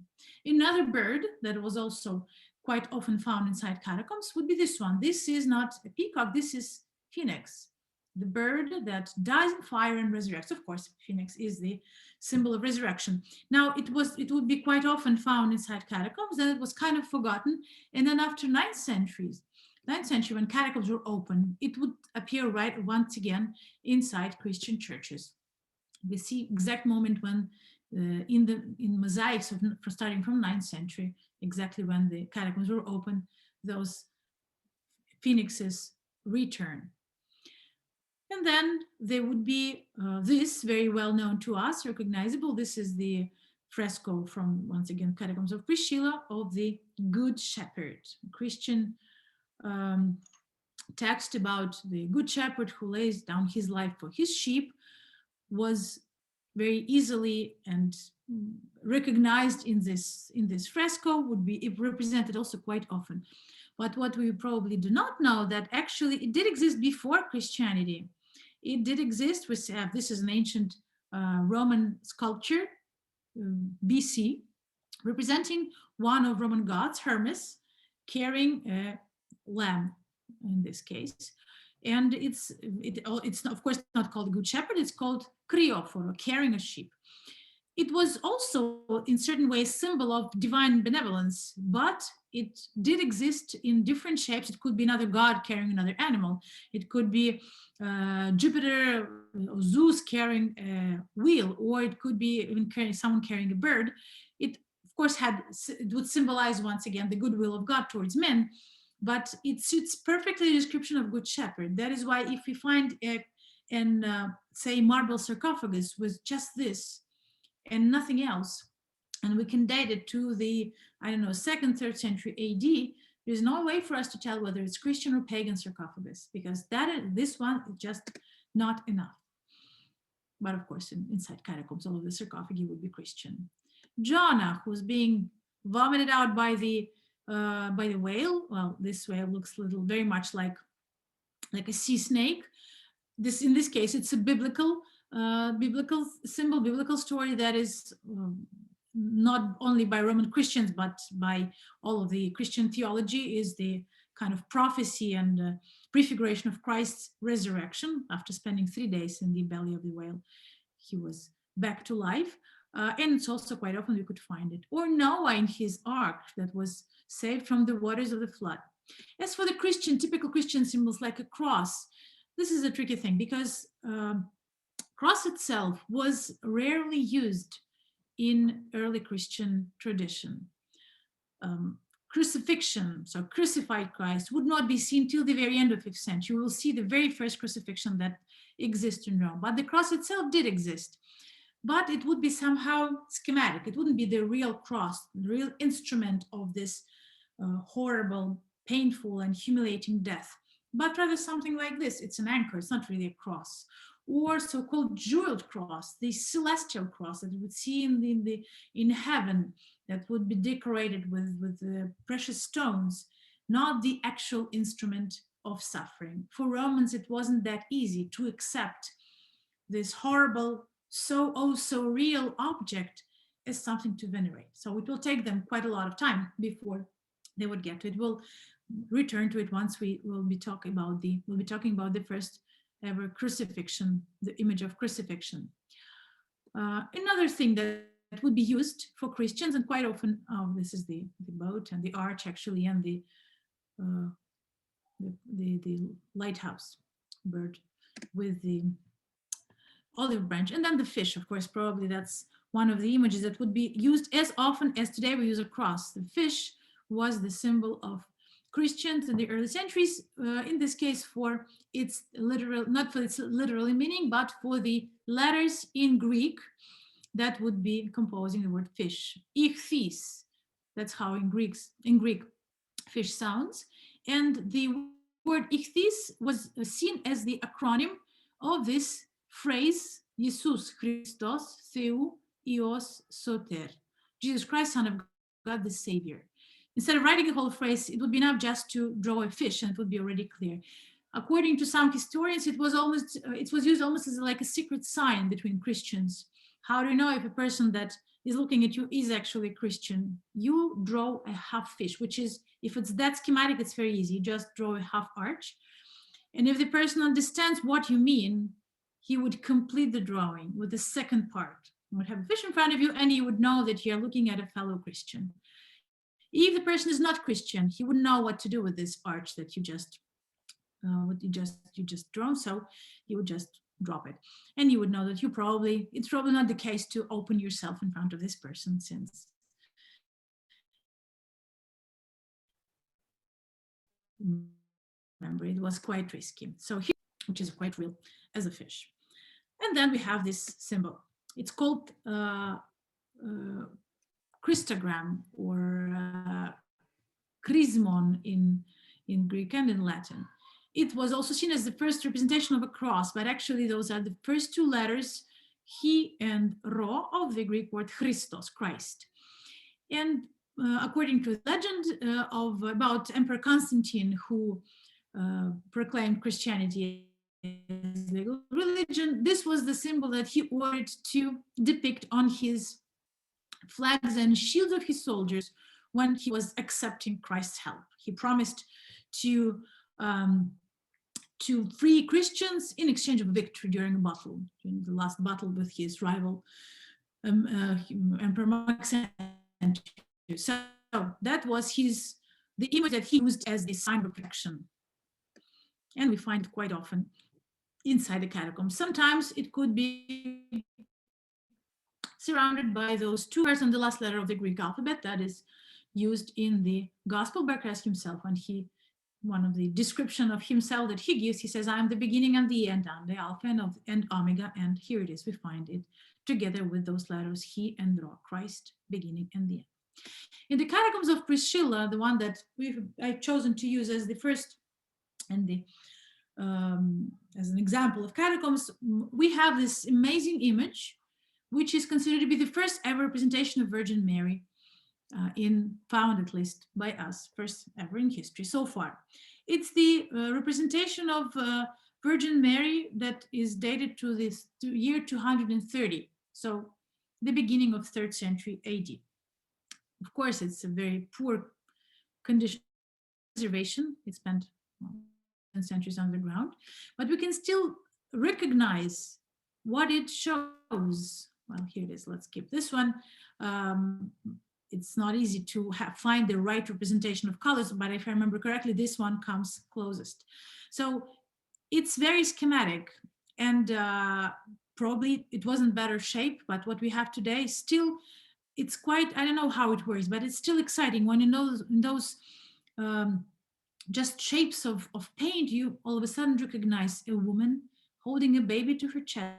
Another bird that was also quite often found inside catacombs would be this one. This is not a peacock, this is phoenix, the bird that dies in fire and resurrects. Of course, phoenix is the symbol of resurrection. Now, it would be quite often found inside catacombs, then it was kind of forgotten. And then after 9th century, when catacombs were open, it would appear right once again inside Christian churches. We see exact moment when in mosaics starting from 9th century, exactly when the catacombs were open, those phoenixes return. And then there would be this very well known to us, recognizable. This is the fresco from, once again, Catacombs of Priscilla, of the Good Shepherd, Christian text about the Good Shepherd who lays down his life for his sheep, was very easily and recognized in this fresco, would be represented also quite often. But what we probably do not know, that actually it did exist before Christianity. It did exist. This is an ancient Roman sculpture, BC, representing one of Roman gods, Hermes, carrying a lamb in this case. And it's of course not called Good Shepherd, it's called Kriophoro, carrying a sheep. It was also in certain ways symbol of divine benevolence, but it did exist in different shapes. It could be another god carrying another animal. It could be Jupiter or Zeus carrying a wheel, or it could be even someone carrying a bird. It, of course, it would symbolize once again the goodwill of God towards men, but it suits perfectly the description of Good Shepherd. That is why if we find say marble sarcophagus with just this and nothing else, and we can date it to the, 2nd, 3rd century AD, there's no way for us to tell whether it's Christian or pagan sarcophagus, because this one is just not enough. But of course, inside catacombs, all of the sarcophagi would be Christian. Jonah, who's being vomited out by the whale. Well, this whale looks very much like a sea snake. In this case, it's a biblical symbol, biblical story that is not only by Roman Christians, but by all of the Christian theology, is the kind of prophecy and prefiguration of Christ's resurrection. After spending 3 days in the belly of the whale, he was back to life. And it's also quite often we could find it. Or Noah in his ark that was saved from the waters of the flood. As for the typical Christian symbols like a cross, this is a tricky thing because cross itself was rarely used in early Christian tradition. Crucifixion, so crucified Christ, would not be seen till the very end of 5th century. You will see the very first crucifixion that exists in Rome, but the cross itself did exist. But it would be somehow schematic. It wouldn't be the real cross, the real instrument of this horrible, painful, and humiliating death, but rather something like this. It's an anchor, it's not really a cross. Or so-called jeweled cross, the celestial cross that you would see in heaven, that would be decorated with precious stones, not the actual instrument of suffering. For Romans, it wasn't that easy to accept this horrible, so real object as something to venerate. So it will take them quite a lot of time before they would get to it. We'll return to it once we will be talking about the first ever crucifixion, the image of crucifixion. Another thing that would be used for Christians, and quite often, this is the boat and the arch actually, and the lighthouse bird with the olive branch, and then the fish, of course. Probably that's one of the images that would be used as often as today we use a cross. The fish was the symbol of Christians in the early centuries, in this case for its literal, not for its literal meaning, but for the letters in Greek that would be composing the word fish. Ichthys, that's how in Greek fish sounds. And the word ichthys was seen as the acronym of this phrase, Jesus Christos Theou Ios Soter, Jesus Christ, Son of God, the Savior. Instead of writing the whole phrase, it would be enough just to draw a fish and it would be already clear. According to some historians, it was used almost as like a secret sign between Christians. How do you know if a person that is looking at you is actually Christian? You draw a half fish, which is, if it's that schematic, it's very easy. You just draw a half arch. And if the person understands what you mean, he would complete the drawing with the second part. You would have a fish in front of you and you would know that you're looking at a fellow Christian. If the person is not Christian, he wouldn't know what to do with this arch that you just drawn, so you would just drop it. And you would know that it's probably not the case to open yourself in front of this person, since remember, it was quite risky. So here, which is quite real as a fish. And then we have this symbol. It's called Christogram, or chrismon in Greek and in Latin. It was also seen as the first representation of a cross, but actually those are the first two letters, he and rho, of the Greek word Christos, Christ. And according to legend about Emperor Constantine, who proclaimed Christianity as legal religion, this was the symbol that he ordered to depict on his flags and shields of his soldiers when he was accepting Christ's help. He promised to free Christians in exchange of victory during the last battle with his rival, Emperor Maxentius. So that was the image that he used as the sign of protection. And we find it quite often inside the catacombs. Sometimes it could be surrounded by those two letters and the last letter of the Greek alphabet that is used in the Gospel by Christ himself. When one of the description of himself that he gives, he says, I am the beginning and the end, I'm the Alpha and Omega. And here it is, we find it together with those letters, he and rho, Christ, beginning and the end. In the Catacombs of Priscilla, the one that I've chosen to use as the first and as an example of catacombs, we have this amazing image, which is considered to be the first ever representation of Virgin Mary, found at least by us, first ever in history so far. It's the representation of Virgin Mary that is dated to this year 230, so the beginning of 3rd century AD. Of course, it's a very poor condition preservation. It spent 10 centuries underground, but we can still recognize what it shows. Well, here it is. Let's keep this one. It's not easy to find the right representation of colors, but if I remember correctly, this one comes closest. So it's very schematic, and probably it wasn't better shape, but what we have today still, it's quite, I don't know how it works, but it's still exciting when you know those just shapes of paint, you all of a sudden recognize a woman holding a baby to her chest,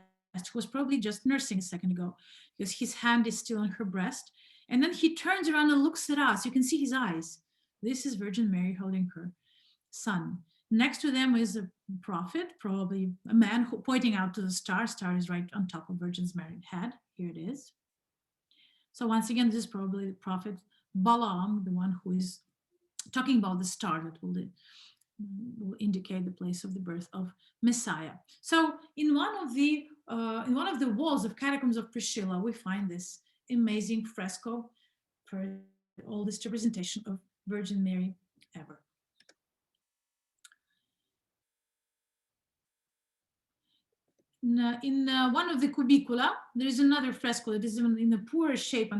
who was probably just nursing a second ago, because his hand is still on her breast. And then he turns around and looks at us. You can see his eyes. This is Virgin Mary holding her son. Next to them is a prophet, probably a man who, pointing out to the star. Star is right on top of Virgin's Mary's head. Here it is. So once again, this is probably the prophet Balaam, the one who is talking about the star that will indicate the place of the birth of Messiah. So in one of the walls of Catacombs of Priscilla, we find this amazing fresco for the oldest representation of Virgin Mary ever. In one of the Cubicula, there is another fresco that is in a poorer shape,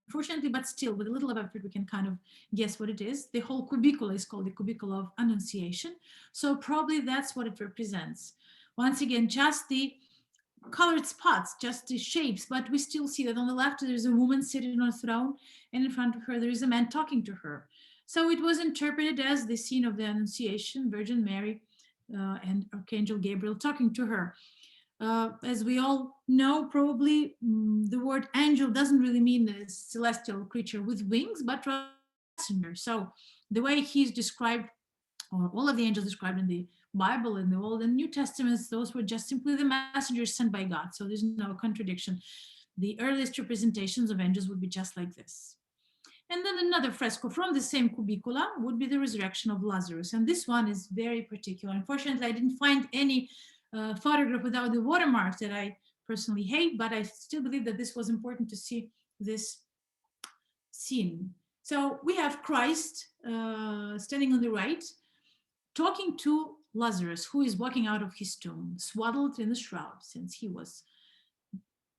unfortunately, but still with a little of effort, we can kind of guess what it is. The whole Cubicola is called the Cubicle of Annunciation. So probably that's what it represents. Once again, just the colored spots, just the shapes, but we still see that on the left, there's a woman sitting on a throne, and in front of her, there is a man talking to her. So it was interpreted as the scene of the Annunciation, Virgin Mary and Archangel Gabriel talking to her. As we all know, probably the word angel doesn't really mean a celestial creature with wings, but rather a messenger. So the way he's described, or all of the angels described in the Bible, in the Old and New Testaments, those were just simply the messengers sent by God. So there's no contradiction. The earliest representations of angels would be just like this. And then another fresco from the same Cubicula would be the Resurrection of Lazarus. And this one is very particular. Unfortunately, I didn't find any photograph without the watermark that I personally hate, but I still believe that this was important to see this scene. So we have Christ standing on the right, talking to Lazarus, who is walking out of his tomb, swaddled in the shroud, since he was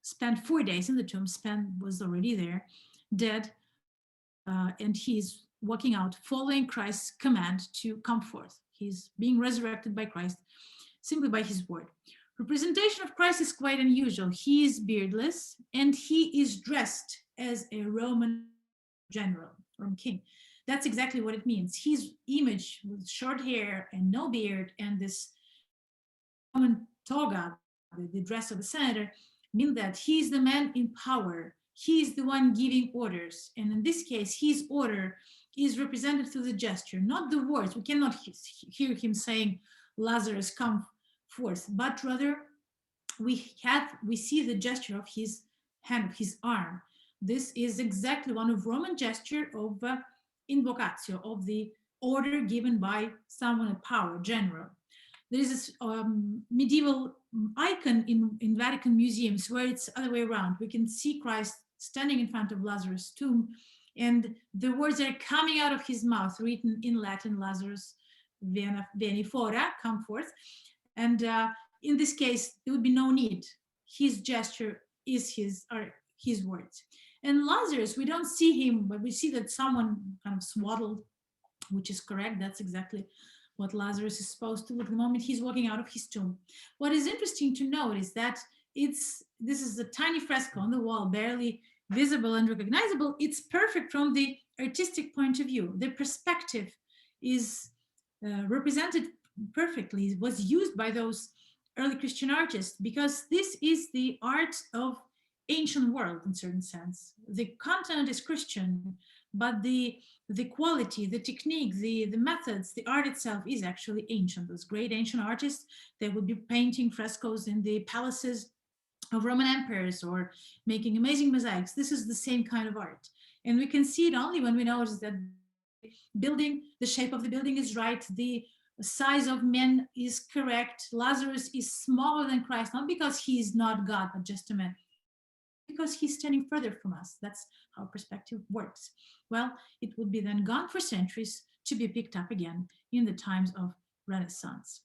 spent 4 days in the tomb, was already there, dead, and he's walking out, following Christ's command to come forth. He's being resurrected by Christ, simply by his word. Representation of Christ is quite unusual. He is beardless, and he is dressed as a Roman general, Roman king. That's exactly what it means. His image with short hair and no beard and this Roman toga, the dress of a senator, mean that he's the man in power. He's the one giving orders. And in this case, his order is represented through the gesture, not the words. We cannot hear him saying, Lazarus, come forth, but rather we see the gesture of his hand, of his arm. This is exactly one of Roman gesture of invocatio, of the order given by someone in power, general. There is this medieval icon in Vatican museums where it's the other way around. We can see Christ standing in front of Lazarus' tomb, and the words are coming out of his mouth, written in Latin, Lazarus veni fora, come forth. And in this case, there would be no need. His gesture is his words. And Lazarus, we don't see him, but we see that someone kind of swaddled, which is correct. That's exactly what Lazarus is supposed to look the moment he's walking out of his tomb. What is interesting to note is that this is a tiny fresco on the wall, barely visible and recognizable. It's perfect from the artistic point of view. The perspective is represented perfectly. It was used by those early Christian artists because this is the art of ancient world in certain sense. The content is Christian, but the quality, the technique, the methods, the art itself is actually ancient. Those great ancient artists, they would be painting frescoes in the palaces of Roman emperors or making amazing mosaics. This is the same kind of art. And we can see it only when we notice that building, the shape of the building is right, the size of men is correct. Lazarus is smaller than Christ, not because he is not God, but just a man, because he's standing further from us. That's how perspective works. Well, it would be then gone for centuries, to be picked up again in the times of Renaissance.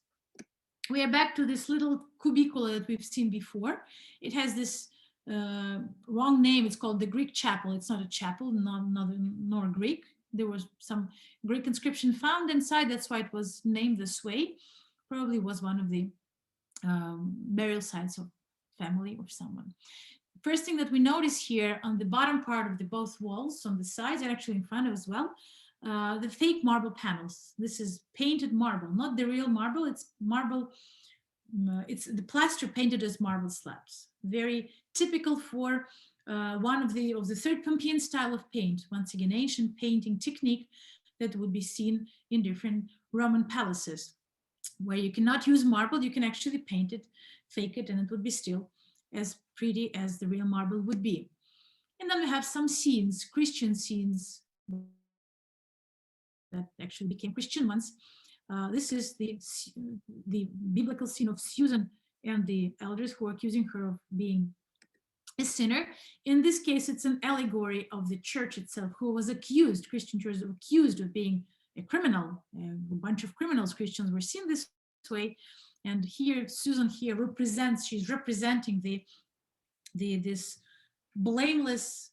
We are back to this little cubicola that we've seen before. It has this wrong name. It's called the Greek chapel. It's not a chapel, nor Greek. There was some Greek inscription found inside. That's why it was named this way. Probably was one of the burial sites of family or someone. First thing that we notice here on the bottom part of the both walls, on the sides and actually in front of as well, the fake marble panels. This is painted marble, not the real marble. It's marble. It's the plaster painted as marble slabs. Very typical for one of the third Pompeian style of paint. Once again, ancient painting technique that would be seen in different Roman palaces, where you cannot use marble. You can actually paint it, fake it, and it would be still as pretty as the real marble would be. And then we have some scenes, Christian scenes that actually became Christian ones. This is the biblical scene of Susan and the elders who are accusing her of being a sinner. In this case, it's an allegory of the church itself, who was accused, Christian church accused of being a criminal. A bunch of criminals, Christians, were seen this way. And here, Susan here she's representing this blameless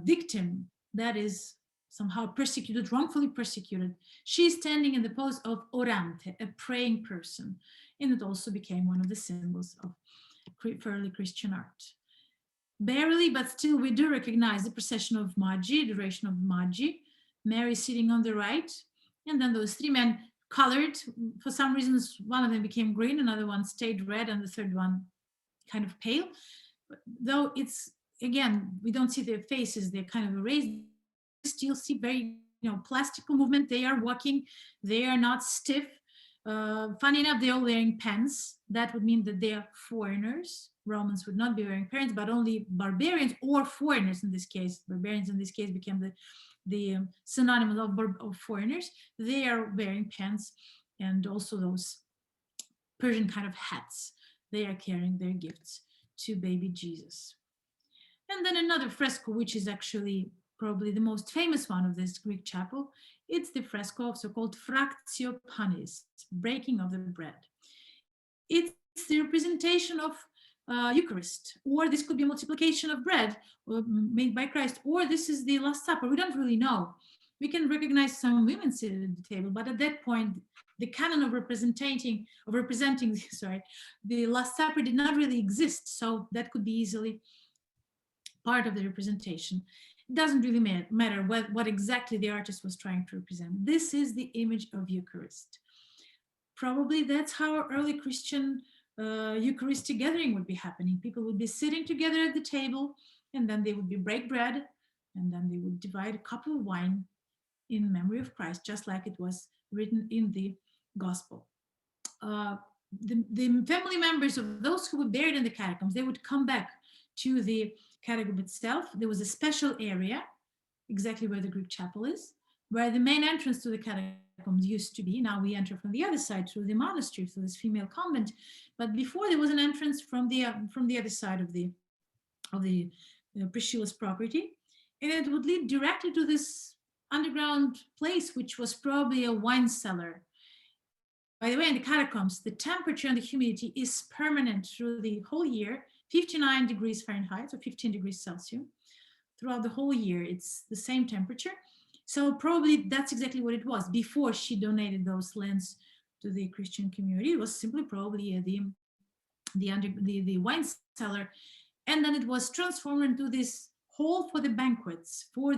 victim that is somehow persecuted, wrongfully persecuted. She's standing in the pose of orante, a praying person. And it also became one of the symbols of early Christian art. Barely, but still we do recognize the procession of Magi, duration of Magi, Mary sitting on the right, and then those three men colored. For some reasons, one of them became green, another one stayed red, and the third one kind of pale. Though it's, again, we don't see their faces, they're kind of erased. Still see very, plastical movement. They are walking, they are not stiff. Funny enough, they're all wearing pants. That would mean that they are foreigners. Romans would not be wearing pants, but only barbarians or foreigners in this case. Barbarians in this case became the synonym of foreigners. They are wearing pants and also those Persian kind of hats. They are carrying their gifts to baby Jesus. And then another fresco, which is actually probably the most famous one of this Greek chapel. It's the fresco of so-called fractio panis, breaking of the bread. It's the representation of Eucharist, or this could be a multiplication of bread made by Christ, or this is the Last Supper. We don't really know. We can recognize some women sitting at the table, but at that point, the canon of representing the Last Supper did not really exist, so that could be easily part of the representation. It doesn't really matter what exactly the artist was trying to represent. This is the image of Eucharist. Probably that's how early Christian Eucharistic gathering would be happening. People would be sitting together at the table, and then they would break bread, and then they would divide a cup of wine in memory of Christ, just like it was written in the gospel. The family members of those who were buried in the catacombs, they would come back to the catacomb itself. There was a special area, exactly where the Greek chapel is, where the main entrance to the catacombs used to be. Now we enter from the other side through the monastery, through this female convent. But before, there was an entrance from the other side of the Priscilla's property, and it would lead directly to this underground place, which was probably a wine cellar. By the way, in the catacombs, the temperature and the humidity is permanent through the whole year, 59 degrees Fahrenheit, or 15 degrees Celsius. Throughout the whole year, it's the same temperature. So probably that's exactly what it was. Before she donated those lands to the Christian community, it was simply probably the wine cellar. And then it was transformed into this hall for the banquets, for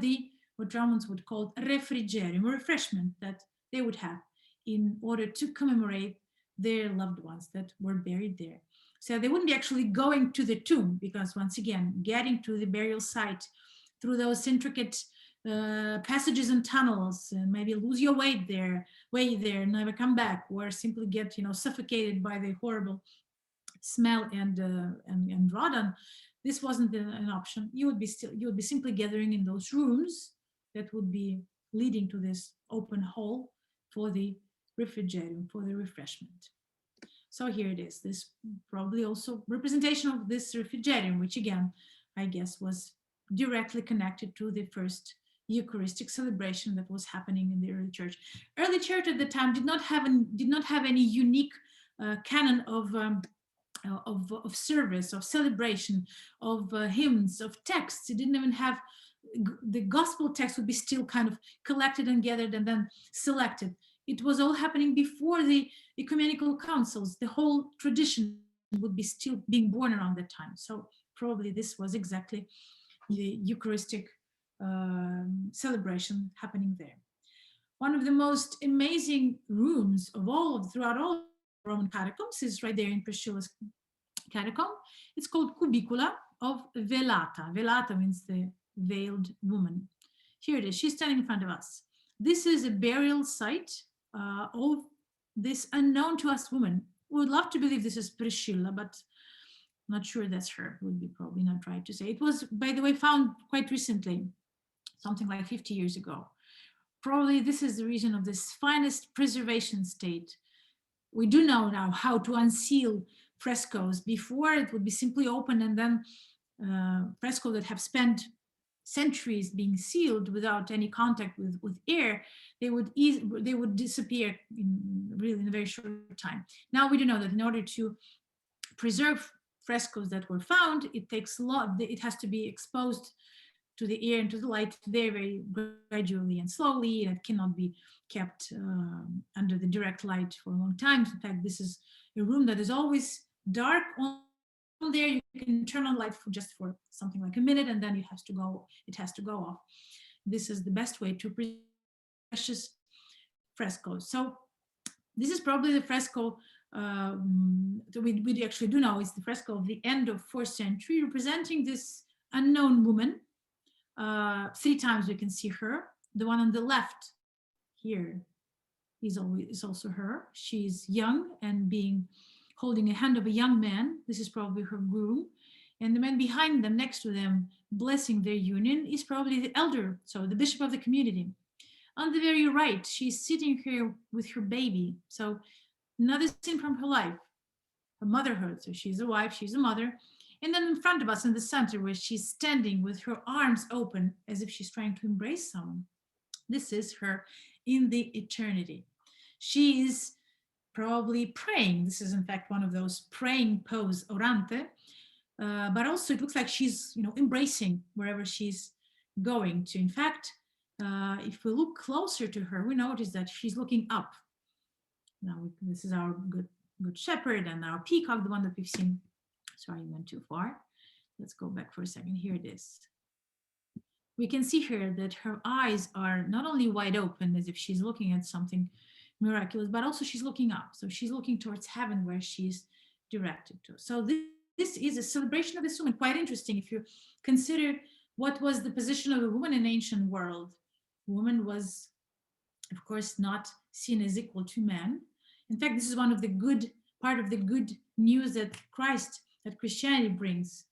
what Romans would call refrigerium, or refreshment that they would have in order to commemorate their loved ones that were buried there. So they wouldn't be actually going to the tomb, because once again, getting to the burial site through those intricate passages and tunnels, and maybe lose your way there, never come back, or simply get suffocated by the horrible smell and radon. This wasn't an option. You would be simply gathering in those rooms that would be leading to this open hall for the refrigerium, for the refreshment. So here it is. This probably also representation of this refrigerium, which again, I guess, was directly connected to the first Eucharistic celebration that was happening in the early church. Early church at the time did not have any unique canon of service, of celebration, of hymns, of texts. It didn't even have, the gospel text would be still kind of collected and gathered and then selected. It was all happening before the ecumenical councils. The whole tradition would be still being born around that time. So probably this was exactly the Eucharistic celebration happening there. One of the most amazing rooms of all, throughout all Roman catacombs, is right there in Priscilla's catacomb. It's called Cubicula of Velata. Velata means the veiled woman. Here it is. She's standing in front of us. This is a burial site of this unknown to us woman. We would love to believe this is Priscilla, but not sure that's her. Would be probably not right to say. It was, by the way, found quite recently, something like 50 years ago. Probably this is the reason of this finest preservation state. We do know now how to unseal frescoes. Before, it would be simply open, and then frescoes that have spent centuries being sealed without any contact with air, they would disappear in a very short time. Now we do know that in order to preserve frescoes that were found, it takes a lot. It has to be exposed to the air and to the light very, very gradually and slowly, and it cannot be kept under the direct light for a long time. In fact, this is a room that is always dark. On there, you can turn on light for something like a minute, and then it has to go off. This is the best way to preserve precious frescoes. So this is probably the fresco that we actually do know is the fresco of the end of 4th century, representing this unknown woman. 3 times we can see her. The one on the left here is also her. She's young and holding a hand of a young man. This is probably her groom. And the man behind them, next to them, blessing their union, is probably the elder, so the bishop of the community. On the very right, she's sitting here with her baby. So another scene from her life, her motherhood. So she's a wife, she's a mother. And then in front of us in the center, where she's standing with her arms open as if she's trying to embrace someone. This is her in the eternity. She is probably praying. This is in fact one of those praying pose orante, but also it looks like she's embracing wherever she's going to. In fact, if we look closer to her, we notice that she's looking up. Now this is our good shepherd and our peacock, the one that we've seen. Sorry, I went too far. Let's go back for a second. Here it is. We can see here that her eyes are not only wide open as if she's looking at something miraculous, but also she's looking up. So she's looking towards heaven where she's directed to. So this is a celebration of this woman. Quite interesting if you consider what was the position of a woman in ancient world. Woman was, of course, not seen as equal to man. In fact, this is part of the good news that Christianity brings.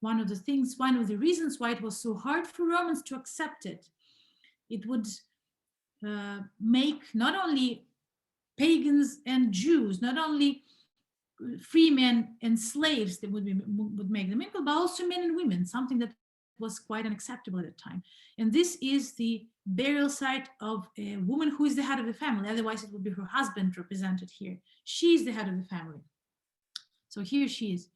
One of the reasons why it was so hard for Romans to accept it. It would make not only pagans and Jews, not only free men and slaves that would make them equal, but also men and women, something that was quite unacceptable at the time. And this is the burial site of a woman who is the head of the family. Otherwise, it would be her husband represented here. She's the head of the family. So here she is.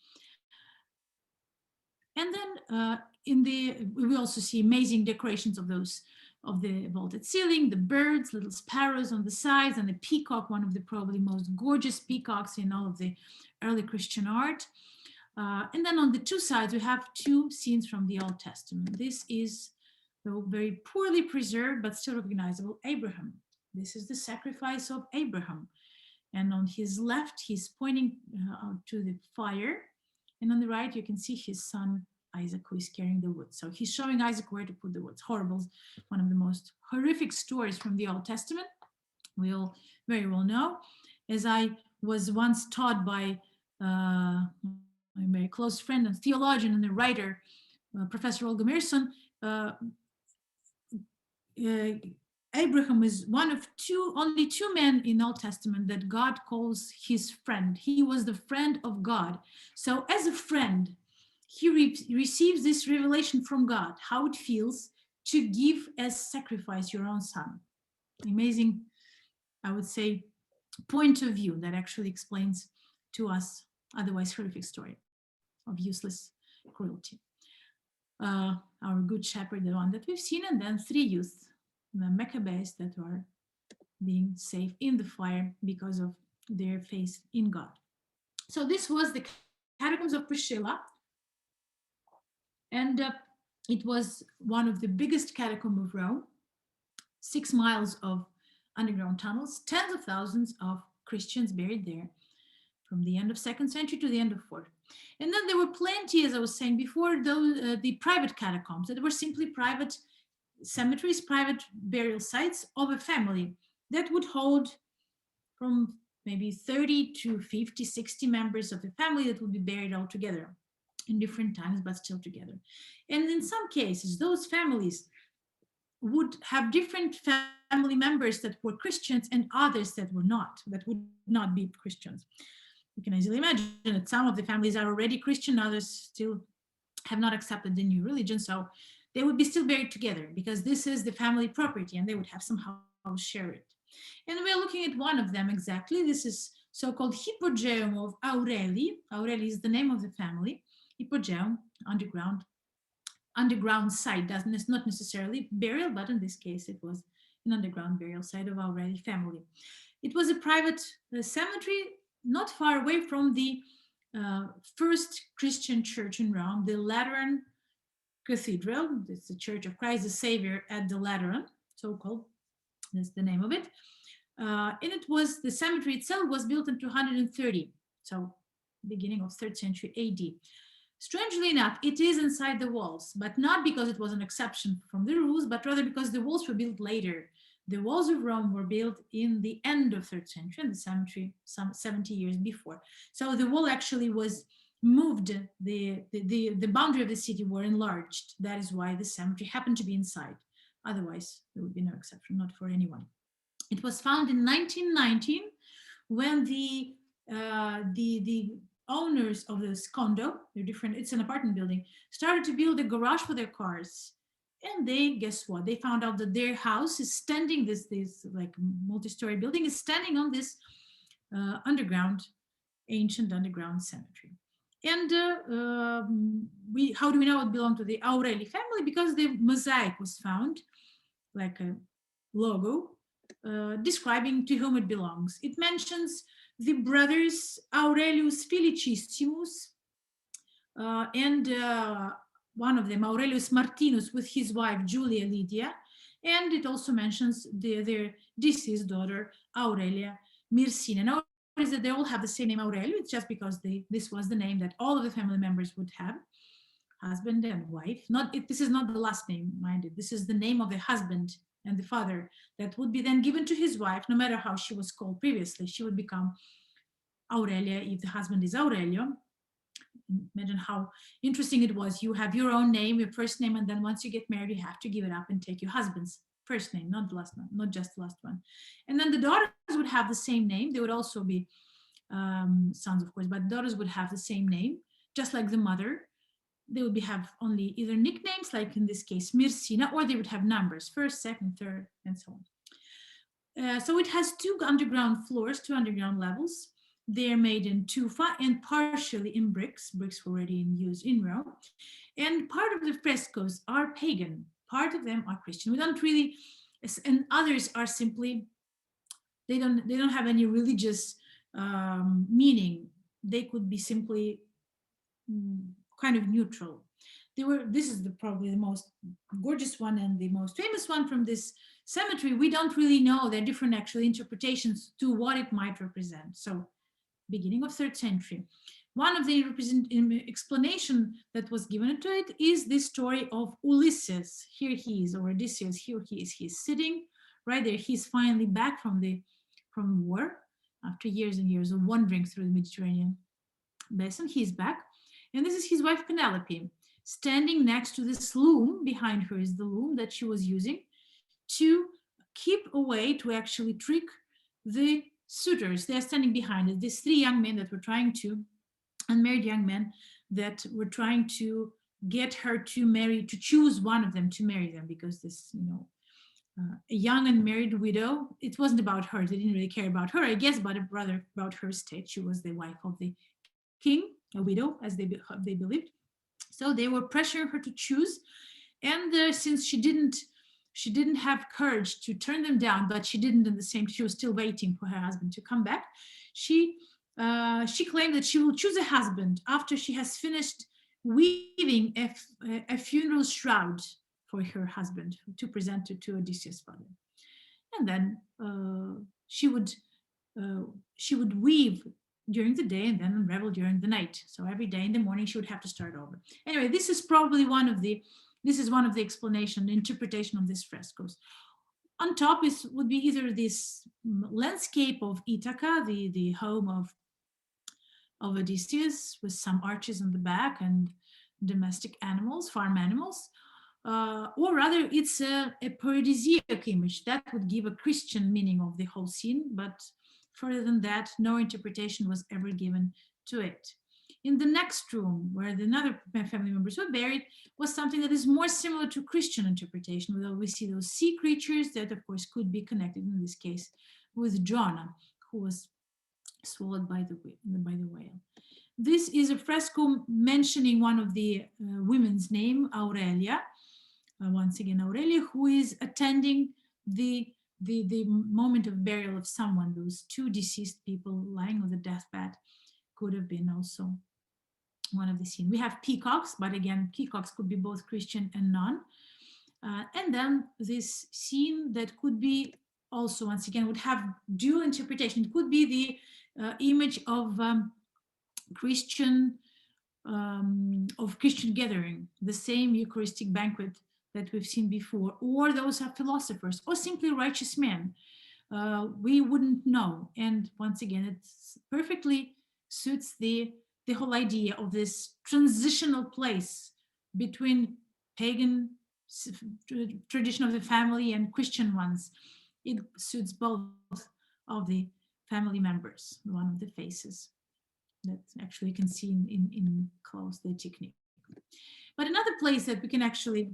And then we also see amazing decorations of the vaulted ceiling, the birds, little sparrows on the sides, and the peacock, one of the probably most gorgeous peacocks in all of the early Christian art. And then on the 2 sides, we have 2 scenes from the Old Testament. This is the very poorly preserved, but still recognizable Abraham. This is the sacrifice of Abraham. And on his left, he's pointing to the fire. And on the right, you can see his son, Isaac, who is carrying the wood. So he's showing Isaac where to put the wood. It's horrible. One of the most horrific stories from the Old Testament. We all very well know. As I was once taught by my very close friend and theologian and the writer, Professor Olga Mearson, Abraham is one of only two men in Old Testament that God calls his friend. He was the friend of God. So as a friend, he receives this revelation from God, how it feels to give as sacrifice your own son. Amazing, I would say, point of view that actually explains to us otherwise horrific story of useless cruelty. Our good shepherd, the one that we've seen, and then 3 youth, the Maccabees, that are being saved in the fire because of their faith in God. So this was the Catacombs of Priscilla, and it was one of the biggest catacombs of Rome, 6 miles of underground tunnels, tens of thousands of Christians buried there from the end of 2nd century to the end of 4th. And then there were plenty, as I was saying before, those, the private catacombs that were simply private cemeteries, private burial sites of a family that would hold from maybe 30 to 50, 60 members of the family that would be buried all together in different times, but still together. And in some cases, those families would have different family members that were Christians and others that were not, that would not be Christians. You can easily imagine that some of the families are already Christian, others still have not accepted the new religion, so they would be still buried together because this is the family property and they would have somehow share it. And we're looking at one of them exactly. This is so-called Hypogeum of Aureli. Aureli is the name of the family. Hypogeum, underground site, it's not necessarily burial, but in this case it was an underground burial site of Aureli family. It was a private cemetery not far away from the first Christian church in Rome, the Lateran Cathedral. It's the Church of Christ the Savior at the Lateran, so-called. That's the name of it. And it was, the cemetery itself was built in 230, so beginning of 3rd century AD. Strangely enough, it is inside the walls, but not because it was an exception from the rules, but rather because the walls were built later. The walls of Rome were built in the end of 3rd century, and the cemetery some 70 years before. So the wall actually was moved, the boundary of the city were enlarged. That is why the cemetery happened to be inside. Otherwise, there would be no exception, not for anyone. It was found in 1919 when the owners of this condo, they're different, it's an apartment building, started to build a garage for their cars. And they, guess what? They found out that their house is standing, this like multi-story building is standing on this ancient underground cemetery. And how do we know it belonged to the Aureli family? Because the mosaic was found, like a logo, describing to whom it belongs. It mentions the brothers Aurelius Felicissimus and one of them, Aurelius Martinus, with his wife Julia Lydia, and it also mentions their deceased daughter Aurelia Mirsina. Now, is that they all have the same name Aurelio. It's just because this was the name that all of the family members would have, husband and wife. This is not the last name, mind it. This is the name of the husband and the father that would be then given to his wife, no matter how she was called previously. She would become Aurelia if the husband is Aurelio. Imagine how interesting it was. You have your own name, your first name, and then once you get married, you have to give it up and take your husband's first name, not the last one, not just the last one. And then the daughters would have the same name. They would also be sons, of course, but daughters would have the same name, just like the mother. They would have only either nicknames, like in this case, Mirsina, or they would have numbers, first, second, third, and so on. So it has 2 underground floors, 2 underground levels. They're made in tufa and partially in bricks. Bricks were already in use in Rome. And part of the frescoes are pagan. Part of them are Christian. We don't really, and others are simply, they don't have any religious meaning. They could be simply kind of neutral. This is probably the most gorgeous one and the most famous one from this cemetery. We don't really know. There are different actual interpretations to what it might represent. So beginning of 3rd century. One of the explanation that was given to it is the story of Ulysses. Here he is, or Odysseus, here he is. He's sitting right there. He's finally back from war after years and years of wandering through the Mediterranean basin. He's back. And this is his wife Penelope, standing next to this loom. Behind her is the loom that she was using to keep away, to actually trick the suitors. They're standing behind it. These 3 young men that were trying to, unmarried young men that were trying to get her to marry, to choose one of them to marry them, because this, a young and married widow, it wasn't about her. They didn't really care about her, I guess, but rather about her state. She was the wife of the king, a widow, as they believed. So they were pressuring her to choose, and since she didn't have courage to turn them down, but she didn't in the same. She was still waiting for her husband to come back. She claimed that she will choose a husband after she has finished weaving a funeral shroud for her husband to present it to Odysseus' father, and then she would weave during the day and then unravel during the night. So every day in the morning she would have to start over. Anyway, this is probably one of the explanation, the interpretation of these frescoes. On top would be either this landscape of Ithaca, the home of Odysseus, with some arches on the back and domestic animals, farm animals, or rather it's a paradisiac image that would give a Christian meaning of the whole scene, but further than that, no interpretation was ever given to it. In the next room, where the other family members were buried, was something that is more similar to Christian interpretation, where we see those sea creatures that, of course, could be connected, in this case, with Jonah, who was swallowed by the whale. This is a fresco mentioning one of the women's name, Aurelia. Once again, Aurelia, who is attending the moment of burial of someone. Those two deceased people lying on the deathbed could have been also one of the scene. We have peacocks, but again, peacocks could be both Christian and non. And then this scene that could be also, once again, would have dual interpretation. It could be the image of Christian gathering, the same Eucharistic banquet that we've seen before, or those are philosophers, or simply righteous men. We wouldn't know. And once again, it perfectly suits the whole idea of this transitional place between pagan tradition of the family and Christian ones. It suits both of the family members, one of the faces that actually you can see in close the technique. But another place that we can actually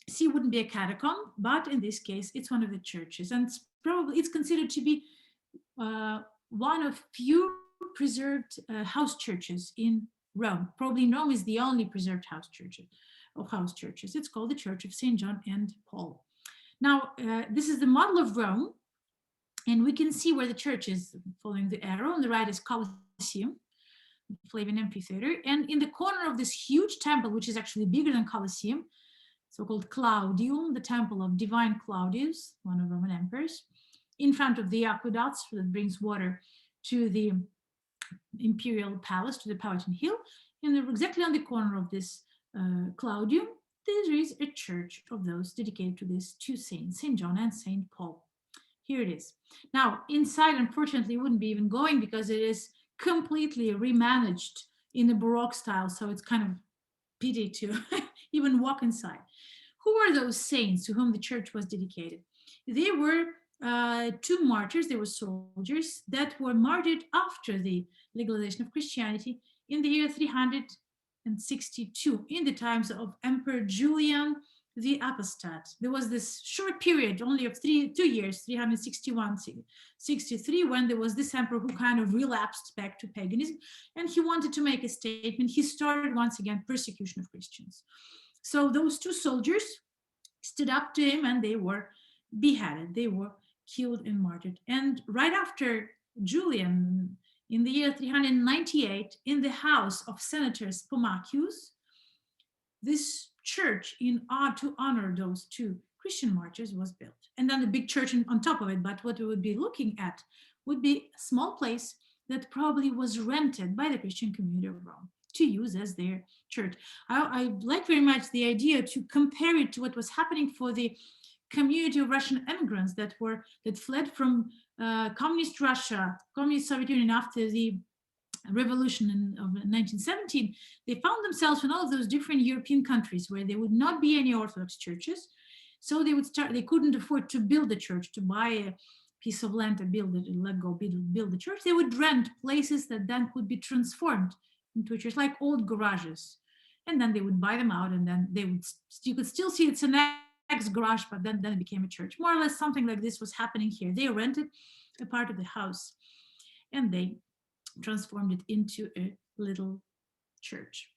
see wouldn't be a catacomb, but in this case, it's one of the churches, and it's considered to be one of few preserved house churches in Rome. Probably Rome is the only preserved house churches. It's called the Church of St. John and Paul. Now, this is the model of Rome, and we can see where the church is following the arrow. On the right is Colosseum, Flavian Amphitheater, and in the corner of this huge temple, which is actually bigger than Colosseum, so-called Claudium, the temple of divine Claudius, one of Roman emperors, in front of the aqueducts that brings water to the imperial palace, to the Palatine Hill, and exactly on the corner of this Claudium, there is a church of those dedicated to these two saints, St. John and St. Paul. Here it is. Now, inside, unfortunately, it wouldn't be even going because it is completely remanaged in the Baroque style, so it's kind of pity to even walk inside. Who were those saints to whom the church was dedicated? They were two martyrs, they were soldiers that were martyred after the legalization of Christianity in the year 362, in the times of Emperor Julian the Apostate. There was this short period, only of 2 years, 361, 63, when there was this emperor who kind of relapsed back to paganism, and he wanted to make a statement. He started once again persecution of Christians. So those two soldiers stood up to him and they were beheaded. They were killed and martyred. And right after Julian, in the year 398, in the house of Senator Pomacius, this church to honor those two Christian martyrs was built. And then the big church on top of it. But what we would be looking at would be a small place that probably was rented by the Christian community of Rome to use as their church. I like very much the idea to compare it to what was happening for the community of Russian immigrants that fled from communist Russia, communist Soviet Union after the revolution of 1917. They found themselves in all of those different European countries where there would not be any Orthodox churches. So they couldn't afford to build a church, to buy a piece of land to build the church. They would rent places that then could be transformed into churches, like old garages. and then they would buy them out, and then they would, you could still see it's an ex-garage, but then it became a church. More or less something like this was happening here. They rented a part of the house and they transformed it into a little church.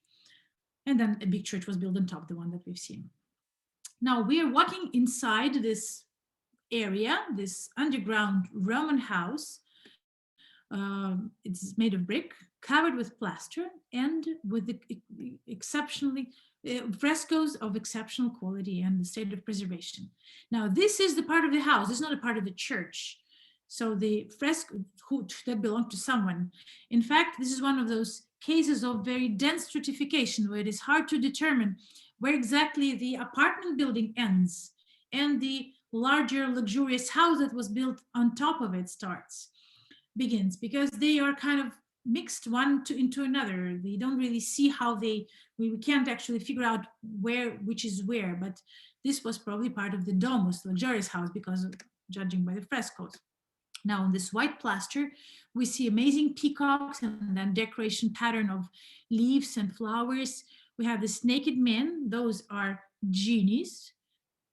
And then a big church was built on top, the one that we've seen. Now we are walking inside this area, this underground Roman house. It's made of brick, covered with plaster, and with the exceptionally frescoes of exceptional quality and the state of preservation. Now, this is the part of the house. This is not a part of the church. So the fresco that belonged to someone. In fact, this is one of those cases of very dense stratification where it is hard to determine where exactly the apartment building ends and the larger luxurious house that was built on top of it begins, because they are kind of mixed into another. They don't really see how we can't actually figure out which is where, but this was probably part of the Domus, luxurious house, because judging by the frescoes. Now on this white plaster, we see amazing peacocks and then decoration pattern of leaves and flowers. We have this naked men, those are genies.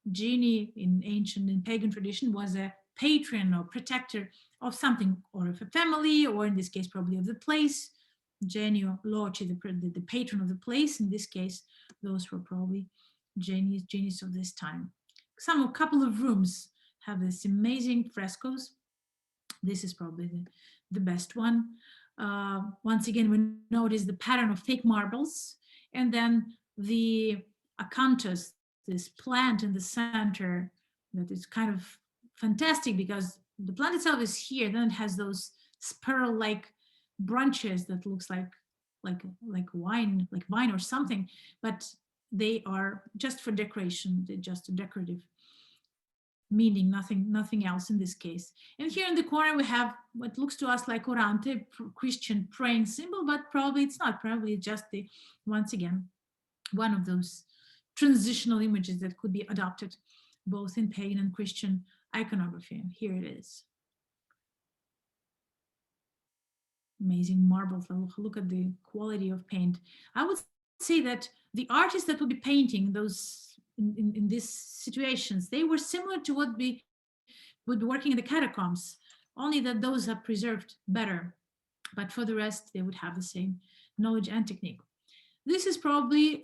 Genie in ancient and pagan tradition was a patron or protector of something, or of a family, or in this case probably of the place. Genio Loci, the patron of the place. In this case, those were probably genies of this time. A couple of rooms have this amazing frescoes. This is probably the best one. Once again, we notice the pattern of fake marbles, and then the acanthus, this plant in the center that is kind of fantastic because the plant itself is here, then it has those spiral-like branches that looks like wine, like vine or something, but they are just for decoration. They're just a decorative meaning, nothing else in this case. And here in the corner we have what looks to us like orante, Christian praying symbol, but probably it's not. Probably just once again, one of those transitional images that could be adopted both in pagan and Christian iconography. And here it is. Amazing marbles. Look at the quality of paint. I would say that the artists that would be painting those in these situations, they were similar to what would be working in the catacombs, only that those are preserved better. But for the rest, they would have the same knowledge and technique. This is probably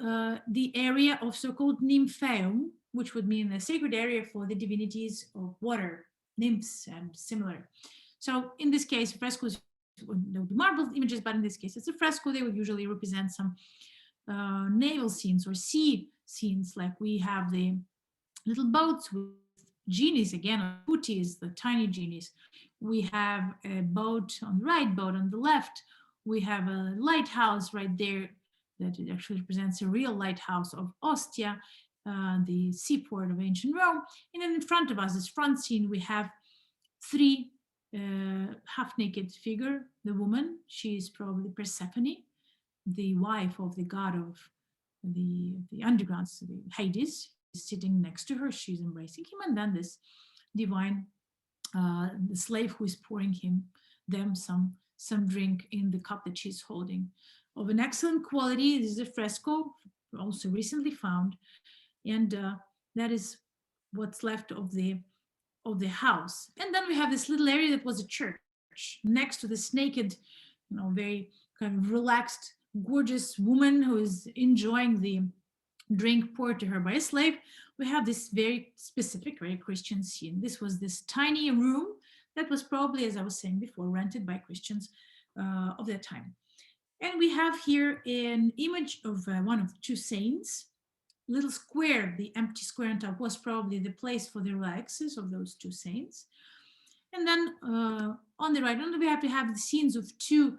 the area of so-called nymphaeum, which would mean a sacred area for the divinities of water, nymphs and similar. So in this case, frescoes, there would be marble images, but in this case, it's a fresco. They would usually represent some naval scenes or sea scenes, like we have the little boats with genies, again, putis, the tiny genies. We have a boat on the right, boat on the left. We have a lighthouse right there that it actually represents a real lighthouse of Ostia, the seaport of ancient Rome. And then in front of us, this front scene, we have three half-naked figure. The woman, she is probably Persephone, the wife of the god of the underground, the Hades, is sitting next to her. She's embracing him, and then this divine, the slave who is pouring them some drink in the cup that she's holding, of an excellent quality. This is a fresco, also recently found, and that is what's left of the house. And then we have this little area that was a church next to this naked, very kind of relaxed, gorgeous woman who is enjoying the drink poured to her by a slave. We have this very specific, very Christian scene. This was this tiny room that was probably, as I was saying before, rented by Christians of that time. And we have here an image of one of the two saints. Little square, the empty square on top, was probably the place for the relaxes of those two saints. And then on the right, we have to have the scenes of two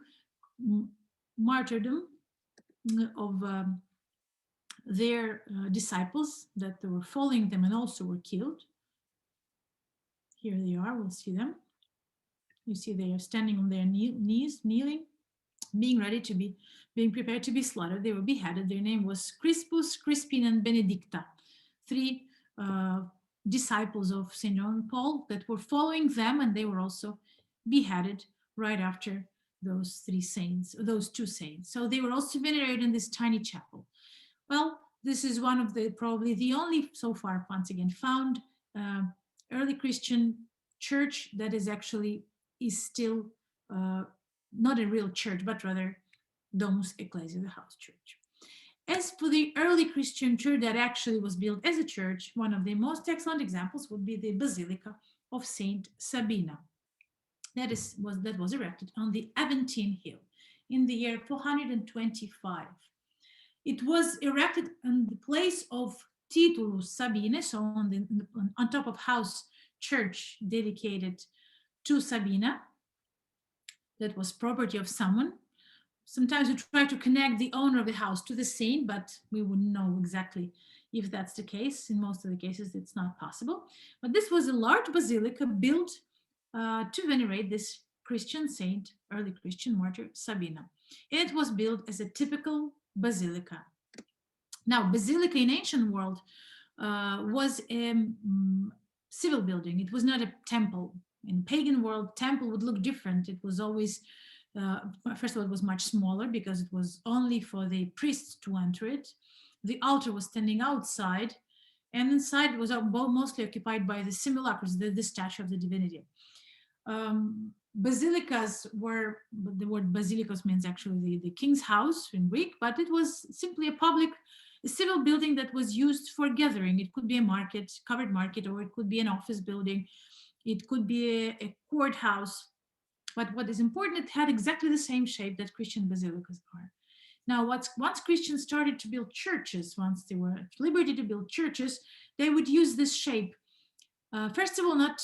martyrdom of their disciples that were following them and also were killed. Here they are, we'll see them. You see they are standing on their knees, kneeling, being prepared to be slaughtered. They were beheaded. Their name was Crispus, Crispin, and Benedicta, three disciples of St. John Paul that were following them, and they were also beheaded right after those two saints. So they were also venerated in this tiny chapel. Well, this is one of the probably the only so far, once again, found uh, early Christian church that is still uh, not a real church, but rather Domus Ecclesia, the house church. As for the early Christian church that actually was built as a church, one of the most excellent examples would be the Basilica of Saint Sabina. That was erected on the Aventine Hill in the year 425. It was erected in the place of Titulus Sabine, so on top of house church dedicated to Sabina, that was property of someone. Sometimes we try to connect the owner of the house to the saint, but we wouldn't know exactly if that's the case. In most of the cases, it's not possible. But this was a large basilica built to venerate this Christian saint, early Christian martyr, Sabina. It was built as a typical basilica. Now, basilica in ancient world was a civil building. It was not a temple. In pagan world, temple would look different. It was always, first of all, it was much smaller because it was only for the priests to enter it. The altar was standing outside, and inside was mostly occupied by the simulacrus, the statue of the divinity. Basilicas were, the word basilicos means actually the king's house in Greek, but it was simply a civil building that was used for gathering. It could be a market, covered market, or it could be an office building. It could be a courthouse. But what is important, it had exactly the same shape that Christian basilicas are. Now, once Christians started to build churches, once they were at liberty to build churches, they would use this shape. First of all, not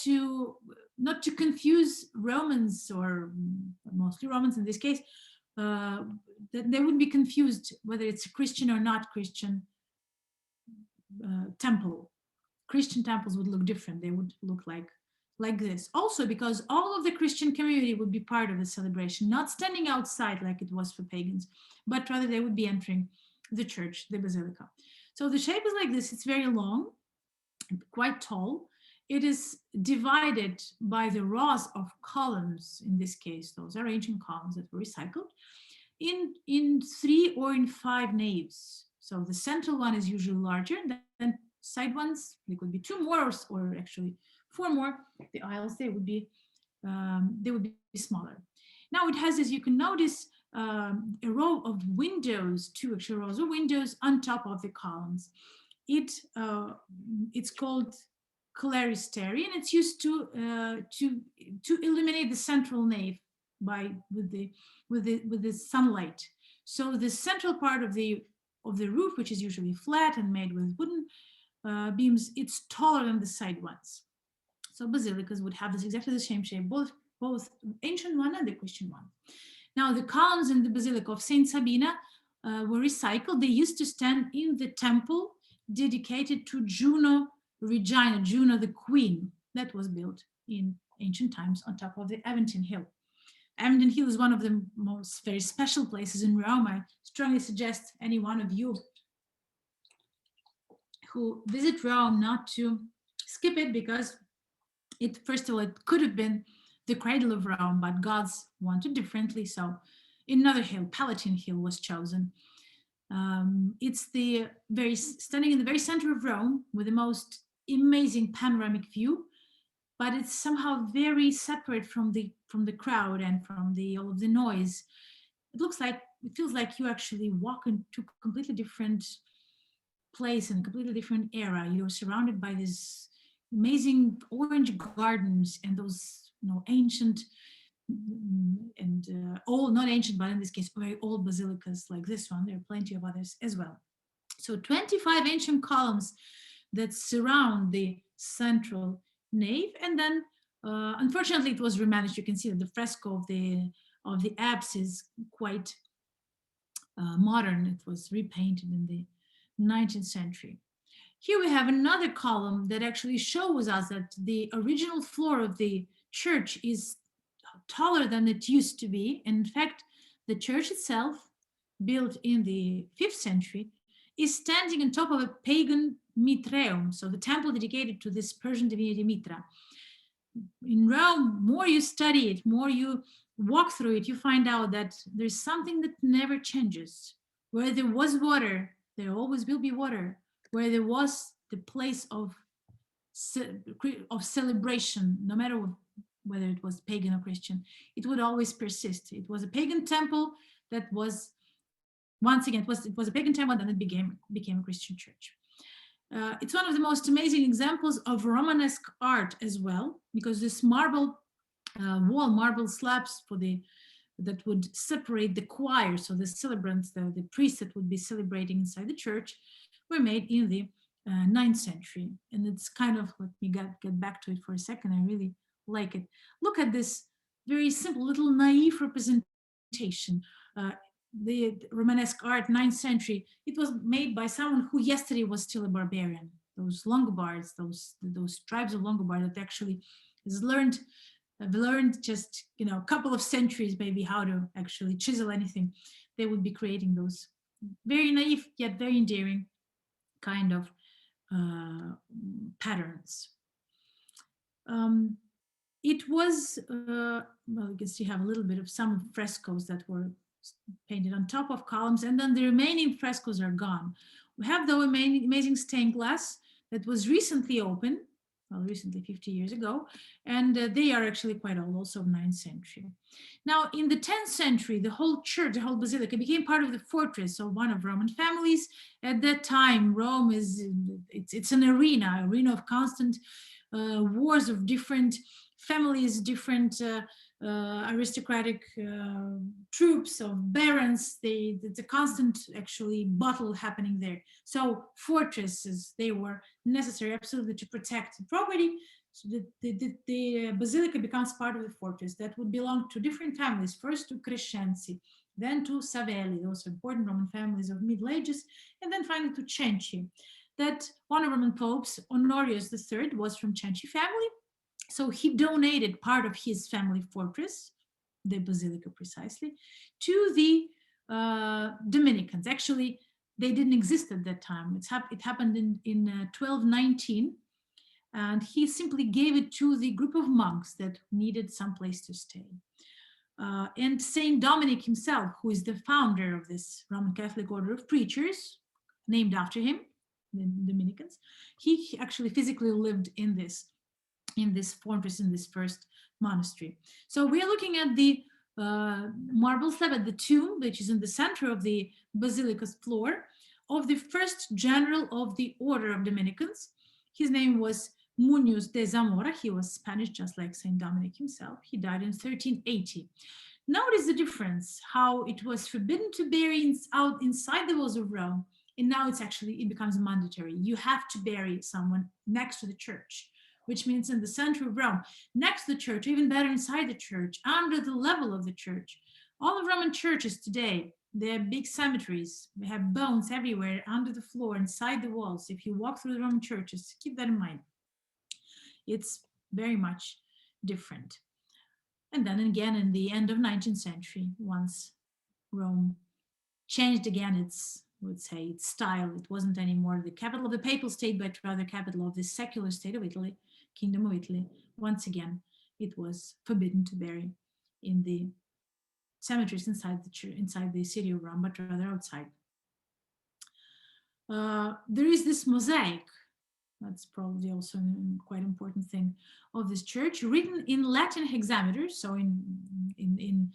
to confuse Romans, or mostly Romans in this case, that they wouldn't be confused whether it's a Christian or not Christian temple. Christian temples would look different. They would look like this. Also, because all of the Christian community would be part of the celebration, not standing outside like it was for pagans, but rather they would be entering the church, the basilica. So the shape is like this. It's very long, quite tall. It is divided by the rows of columns. In this case, those are ancient columns that were recycled in 3 or in 5 naves. So the central one is usually larger than side ones. There could be 2 more, or actually 4 more. The aisles, they would be smaller. Now it has, as you can notice, a row of windows, 2 actual rows of windows on top of the columns. It's called clerestory, and it's used to illuminate the central nave with the sunlight. So the central part of the roof, which is usually flat and made with wooden beams, it's taller than the side ones. So basilicas would have exactly the same shape, both ancient one and the Christian one. Now the columns in the Basilica of Saint Sabina were recycled. They used to stand in the temple dedicated to Juno Regina, Juno the Queen, that was built in ancient times on top of the Aventine Hill. Aventine Hill is one of the most very special places in Rome. I strongly suggest any one of you who visit Rome not to skip it, because first of all, it could have been the cradle of Rome, but gods wanted differently. So another hill, Palatine Hill, was chosen. It's standing in the very center of Rome with the most amazing panoramic view, but it's somehow very separate from the crowd and from all of the noise. It feels like you actually walk into a completely different place in a completely different era. You're surrounded by these amazing orange gardens and those ancient and old, not ancient, but in this case very old basilicas like this one. There are plenty of others as well. So 25 ancient columns that surround the central nave, and then unfortunately it was remanaged. You can see that the fresco of the apse is quite modern. It was repainted in the 19th century. Here we have another column that actually shows us that the original floor of the church is taller than it used to be. In fact, the church itself, built in the 5th century, is standing on top of a pagan Mitreum, so the temple dedicated to this Persian divinity Mitra. In Rome, more you study it, more you walk through it, you find out that there's something that never changes. Where there was water, there always will be water. Where there was the place of celebration, no matter whether it was pagan or Christian, it would always persist. It was a pagan temple that was, once again, it was a pagan temple, and then it became a Christian church. It's one of the most amazing examples of Romanesque art as well, because this marble marble slabs that would separate the choir, so the celebrants, the priests that would be celebrating inside the church, were made in the 9th century. And it's kind of, let me get back to it for a second. I really like it. Look at this very simple little naive representation. The Romanesque art, 9th century, it was made by someone who yesterday was still a barbarian. Those Longobards, those tribes of Longobard that actually have learned just, a couple of centuries maybe how to actually chisel anything. They would be creating those very naive yet very endearing kind of patterns. It was, well, you can see have a little bit of some frescoes that were painted on top of columns, and then the remaining frescoes are gone. We have the amazing stained glass that was recently opened, well, recently 50 years ago, and they are actually quite old, also 9th century. Now, in the 10th century, the whole church, the whole basilica became part of the fortress of one of Roman families. At that time, Rome it's an arena of constant wars of different families, different aristocratic troops of barons. It's a constant actually battle happening there. So fortresses, they were necessary absolutely to protect property. So the basilica becomes part of the fortress that would belong to different families, first to Crescenzi, then to Savelli, those important Roman families of Middle Ages, and then finally to Cenci. That one of Roman popes, Honorius III, was from Cenci family. So he donated part of his family fortress, the basilica precisely, to the Dominicans. Actually, they didn't exist at that time. It happened in 1219, and he simply gave it to the group of monks that needed some place to stay. And Saint Dominic himself, who is the founder of this Roman Catholic order of preachers, named after him, the Dominicans, he actually physically lived in this fortress, in this first monastery. So we are looking at the marble slab at the tomb, which is in the center of the basilica's floor, of the first general of the order of Dominicans. His name was Muñoz de Zamora. He was Spanish, just like Saint Dominic himself. He died in 1380. Notice the difference, how it was forbidden to bury out inside the walls of Rome, and now it becomes mandatory. You have to bury someone next to the church, which means in the center of Rome, next to the church, even better inside the church, under the level of the church. All of Roman churches today, they have big cemeteries. We have bones everywhere, under the floor, inside the walls. If you walk through the Roman churches, keep that in mind. It's very much different. And then again, in the end of 19th century, once Rome changed again its style, it wasn't anymore the capital of the papal state, but rather capital of the secular state of Italy, Kingdom of Italy. Once again, it was forbidden to bury in the cemeteries inside the city of Rome, but rather outside. There is this mosaic. That's probably also a quite important thing of this church, written in Latin hexameter, so in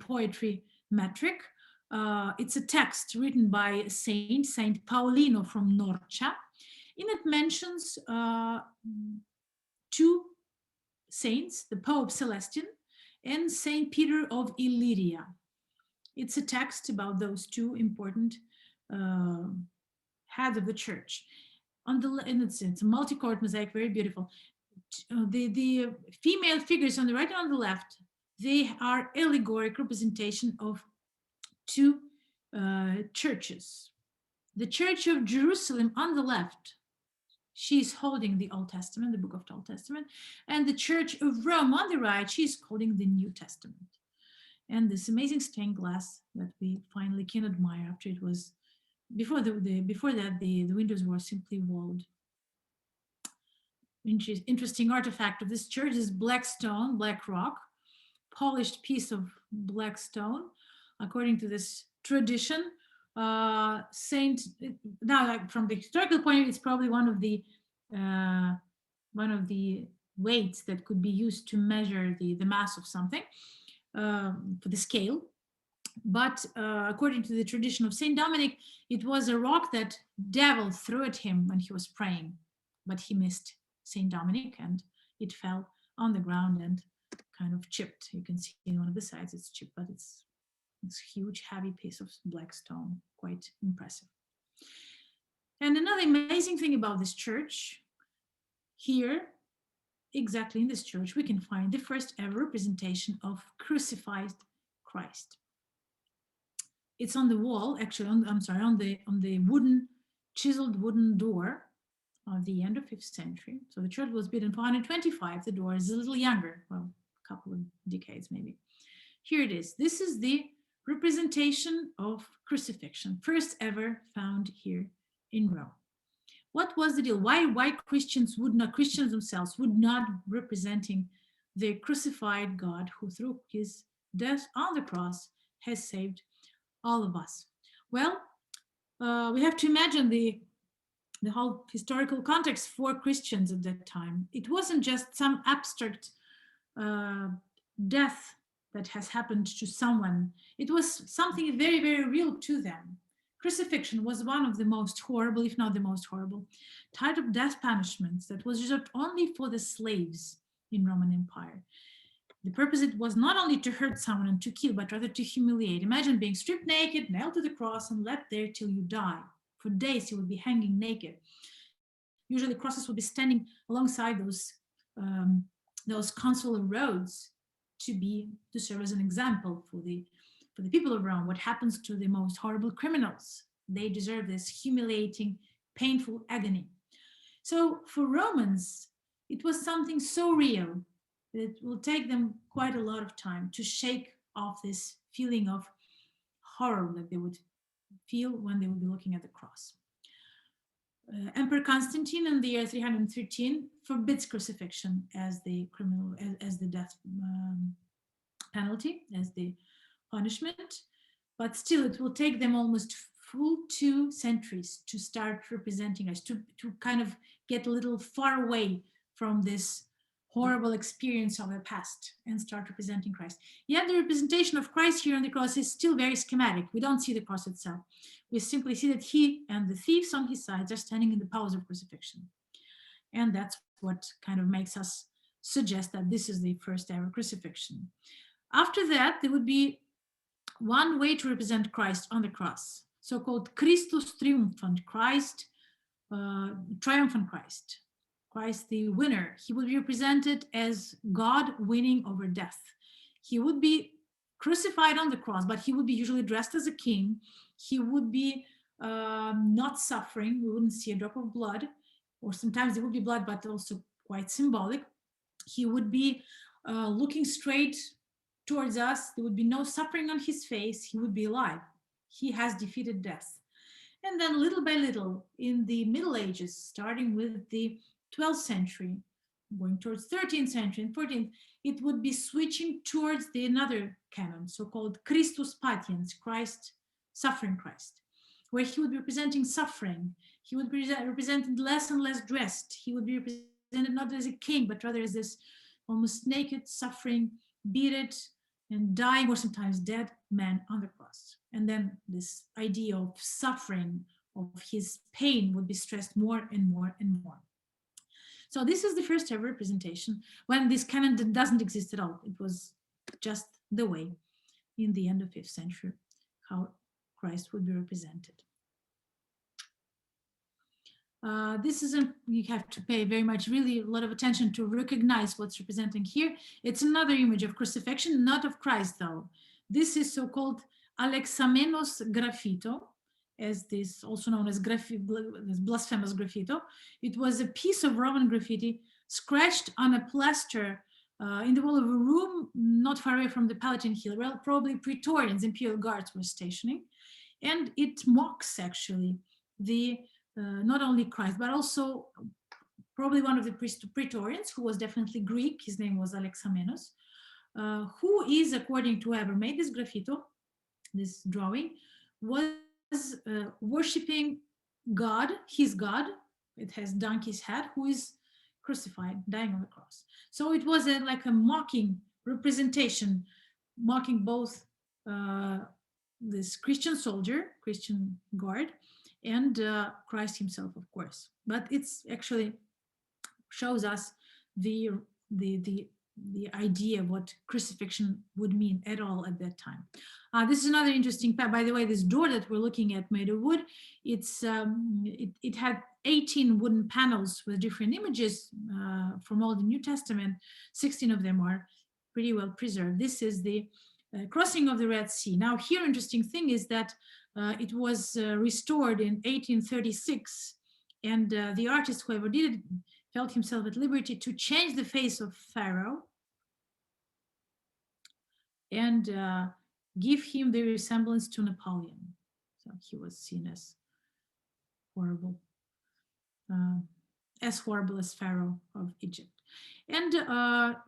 poetry metric. It's a text written by Saint Paulino from Norcia. And it mentions two saints, the Pope Celestine and Saint Peter of Illyria. It's a text about those two important heads of the church. And it's a multi-chord mosaic, very beautiful. The female figures on the right and on the left, they are allegoric representation of two churches. The Church of Jerusalem on the left, she's holding the Old Testament, the book of the Old Testament, and the Church of Rome on the right, she's holding the New Testament. And this amazing stained glass that we finally can admire after it was, before that, the windows were simply walled. Interesting artifact of this church is black stone, black rock, polished piece of black stone. According to this tradition, Saint, now, like, from the historical point of view, it's probably uh, one of the weights that could be used to measure the mass of something, for the scale. But according to the tradition of Saint Dominic, it was a rock that devil threw at him when he was praying, but he missed Saint Dominic and it fell on the ground and kind of chipped. You can see in one of the sides it's chipped, but it's huge, heavy piece of black stone, quite impressive. And another amazing thing about this church, here, exactly in this church, we can find the first ever representation of crucified Christ. It's on the wall, actually, I'm sorry, on the chiseled wooden door of the end of 5th century. So the church was built in 425. The door is a little younger, well, a couple of decades maybe. Here it is. This is the representation of crucifixion, first ever found here in Rome. What was the deal? Why Christians themselves would not representing the crucified God who through his death on the cross has saved all of us? Well, we have to imagine the whole historical context for Christians at that time. It wasn't just some abstract death that has happened to someone. It was something very, very real to them. Crucifixion was one of the most horrible, if not the most horrible, type of death punishments that was reserved only for the slaves in Roman Empire. The purpose it was not only to hurt someone and to kill, but rather to humiliate. Imagine being stripped naked, nailed to the cross, and left there till you die. For days you would be hanging naked. Usually crosses would be standing alongside those consular roads to serve as an example for the people of Rome. What happens to the most horrible criminals? They deserve this humiliating, painful agony. So for Romans, it was something so real that it will take them quite a lot of time to shake off this feeling of horror that they would feel when they would be looking at the cross. Emperor Constantine in the year 313 forbids crucifixion as the criminal, as the death penalty, as the punishment, but still it will take them almost full 2 centuries to start representing us, to kind of get a little far away from this horrible experience of the past and start representing Christ. Yet the representation of Christ here on the cross is still very schematic. We don't see the cross itself. We simply see that he and the thieves on his sides are standing in the pose of crucifixion. And that's what kind of makes us suggest that this is the first ever crucifixion. After that, there would be one way to represent Christ on the cross, so-called Christus triumphant, Christ, triumphant Christ. Christ the winner. He would be represented as God winning over death. He would be crucified on the cross, but he would be usually dressed as a king. He would be not suffering. We wouldn't see a drop of blood, or sometimes there would be blood, but also quite symbolic. He would be looking straight towards us. There would be no suffering on his face. He would be alive. He has defeated death. And then little by little, in the Middle Ages, starting with the 12th century, going towards 13th century and 14th, it would be switching towards another canon, so-called Christus Patiens, Christ, suffering Christ, where he would be representing suffering. He would be represented less and less dressed. He would be represented not as a king, but rather as this almost naked, suffering, bearded, and dying or sometimes dead man on the cross. And then this idea of suffering, of his pain, would be stressed more and more and more. So this is the first ever representation when this canon doesn't exist at all. It was just the way in the end of 5th century how Christ would be represented. This isn't, you have to pay very much, really a lot of attention to recognize what's representing here. It's another image of crucifixion, not of Christ though. This is so-called Alexamenos Graffito, as this also known as blasphemous graffito. It was a piece of Roman graffiti scratched on a plaster in the wall of a room not far away from the Palatine Hill, where probably Praetorians, imperial guards were stationing. And it mocks actually the not only Christ, but also probably one of the Praetorians, who was definitely Greek. His name was Alexamenos, who is, according to whoever made this graffito, this drawing, was worshipping God, his God. It has donkey's head, who is crucified, dying on the cross. So it was like a mocking representation, mocking both uh, this Christian soldier, Christian guard, and Christ himself, of course. But it's actually shows us the the the the idea of what crucifixion would mean at all at that time. This is another interesting fact. By the way, this door that we're looking at, made of wood, it had 18 wooden panels with different images from all the New Testament. 16 of them are pretty well preserved. This is the crossing of the Red Sea. Now, here, interesting thing is that it was restored in 1836, and the artist, whoever did it, felt himself at liberty to change the face of Pharaoh and give him the resemblance to Napoleon. So he was seen as horrible, as horrible as Pharaoh of Egypt. And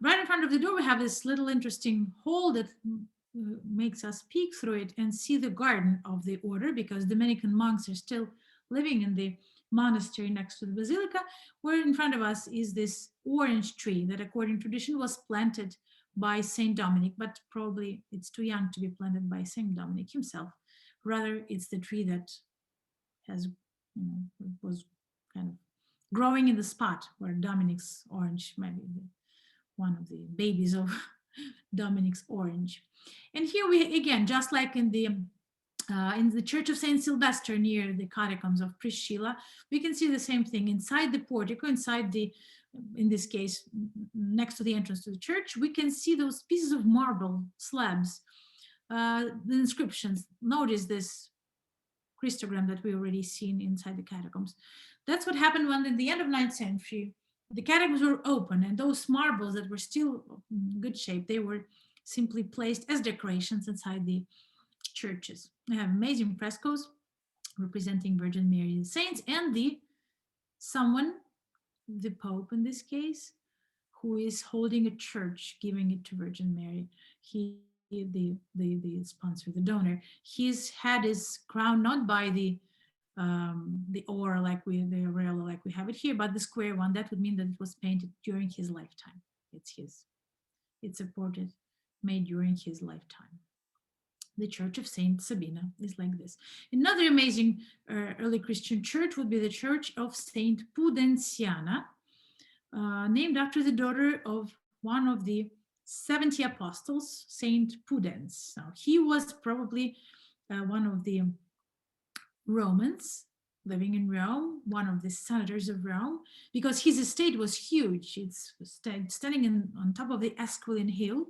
right in front of the door, we have this little interesting hole that makes us peek through it and see the garden of the order, because Dominican monks are still living in the monastery next to the basilica, where in front of us is this orange tree that, according to tradition, was planted by Saint Dominic, but probably it's too young to be planted by Saint Dominic himself. Rather, it's the tree that has, was kind of growing in the spot where Dominic's orange might be one of the babies of Dominic's orange. And here we, again, just like in the Church of Saint Sylvester near the Catacombs of Priscilla, we can see the same thing inside the portico, inside the, in this case, next to the entrance to the church. We can see those pieces of marble slabs, the inscriptions. Notice this Christogram that we already seen inside the catacombs. That's what happened when, in the end of 9th century, the catacombs were open, and those marbles that were still in good shape, they were simply placed as decorations inside the churches. They have amazing frescoes representing Virgin Mary and saints, and someone, the Pope in this case, who is holding a church, giving it to Virgin Mary. He, the sponsor, the donor. His head is crowned not by the or like the aureola like we have it here, but the square one. That would mean that it was painted during his lifetime. It's a portrait made during his lifetime. The Church of Saint Sabina is like this. Another amazing early Christian church would be the Church of Saint Pudenziana, named after the daughter of one of the 70 apostles, Saint Pudens. Now, he was probably one of the Romans living in Rome, one of the senators of Rome, because his estate was huge. It's standing on top of the Esquiline Hill.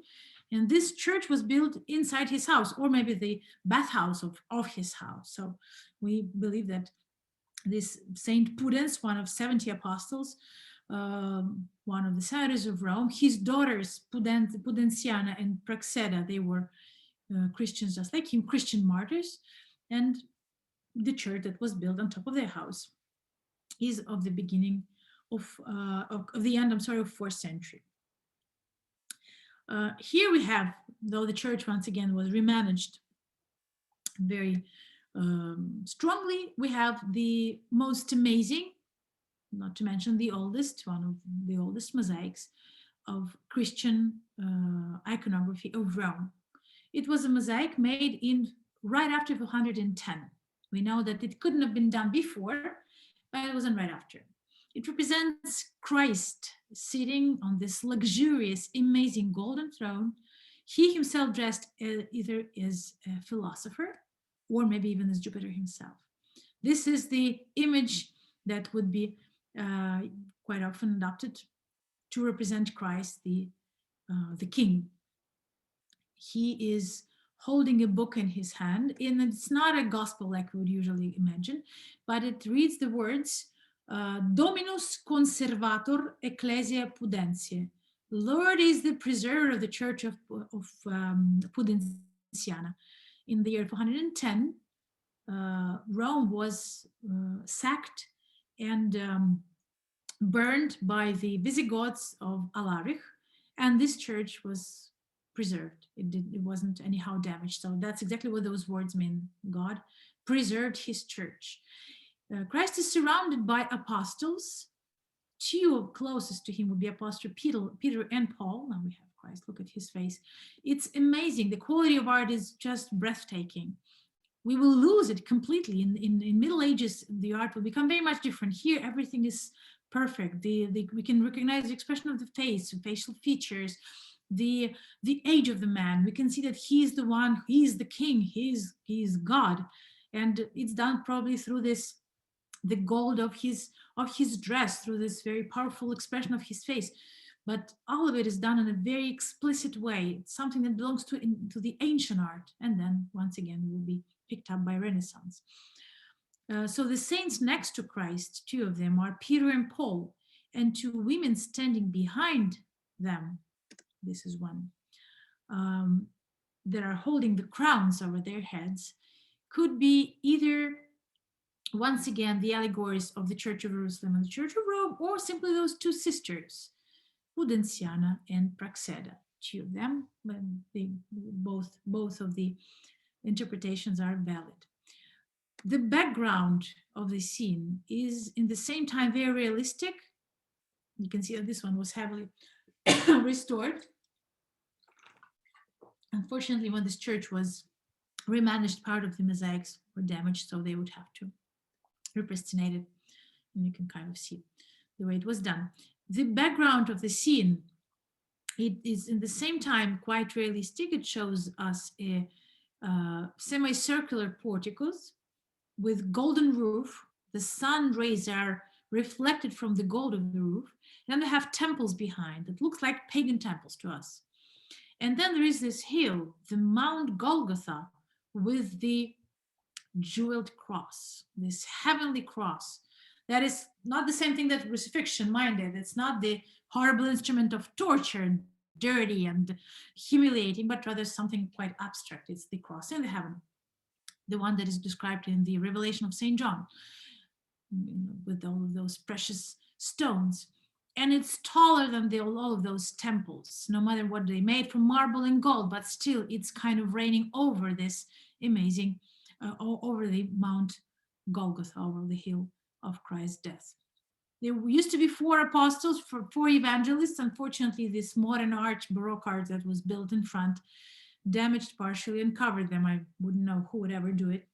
And this church was built inside his house, or maybe the bathhouse of his house. So we believe that this Saint Pudens, one of 70 apostles, one of the senators of Rome, his daughters, Pudenziana and Praxeda, they were Christians just like him, Christian martyrs. And the church that was built on top of their house is of the beginning of the end, of 4th century. Here we have, though the church once again was remanaged very strongly, we have the most amazing, not to mention the oldest, one of the oldest mosaics of Christian iconography of Rome. It was a mosaic made in right after 410. We know that it couldn't have been done before, but it wasn't right after. It represents Christ sitting on this luxurious, amazing golden throne. He himself dressed either as a philosopher or maybe even as Jupiter himself. This is the image that would be quite often adopted to represent Christ, the king. He is holding a book in his hand, and it's not a gospel like we would usually imagine, but it reads the words, Dominus conservator ecclesia pudentiae. Lord is the preserver of the church of Pudenziana. In the year 410, Rome was sacked and burned by the Visigoths of Alaric, and this church was preserved. It wasn't anyhow damaged. So that's exactly what those words mean. God preserved his church. Christ is surrounded by apostles. Two closest to him would be Apostle Peter and Paul. Now we have Christ. Look at his face. It's amazing. The quality of art is just breathtaking. We will lose it completely. In Middle Ages, the art will become very much different. Here, everything is perfect. We can recognize the expression of the face, facial features, the age of the man. We can see that he's the one, he's the king, he's God. And it's done probably through this, the gold of his dress, through this very powerful expression of his face. But all of it is done in a very explicit way. It's something that belongs to the ancient art, and then once again will be picked up by Renaissance. So the saints next to Christ, two of them, are Peter and Paul, and two women standing behind them. This is one. That are holding the crowns over their heads, could be either, once again, the allegories of the Church of Jerusalem and the Church of Rome, or simply those two sisters, Prudenziana and Praxeda. Two of them, both of the interpretations are valid. The background of the scene is in the same time very realistic. You can see that this one was heavily restored. Unfortunately, when this church was remanaged, part of the mosaics were damaged, so they would have to repristinate it, and you can kind of see the way it was done. The background of the scene, it is in the same time quite realistic. It shows us a semicircular porticos with golden roof. The sun rays are reflected from the gold of the roof. And then they have temples behind that looks like pagan temples to us. And then there is this hill, the Mount Golgotha, with the jeweled cross, this heavenly cross. That is not the same thing that crucifixion, mind it. It's not the horrible instrument of torture, dirty and humiliating, but rather something quite abstract. It's the cross in the heaven, the one that is described in the Revelation of St. John, with all of those precious stones. And it's taller than all of those temples, no matter what they made from marble and gold, but still it's kind of reigning over this amazing, over the Mount Golgotha, over the hill of Christ's death. There used to be 4 apostles, 4 evangelists. Unfortunately, this modern art, Baroque art that was built in front, damaged partially and covered them. I wouldn't know who would ever do it.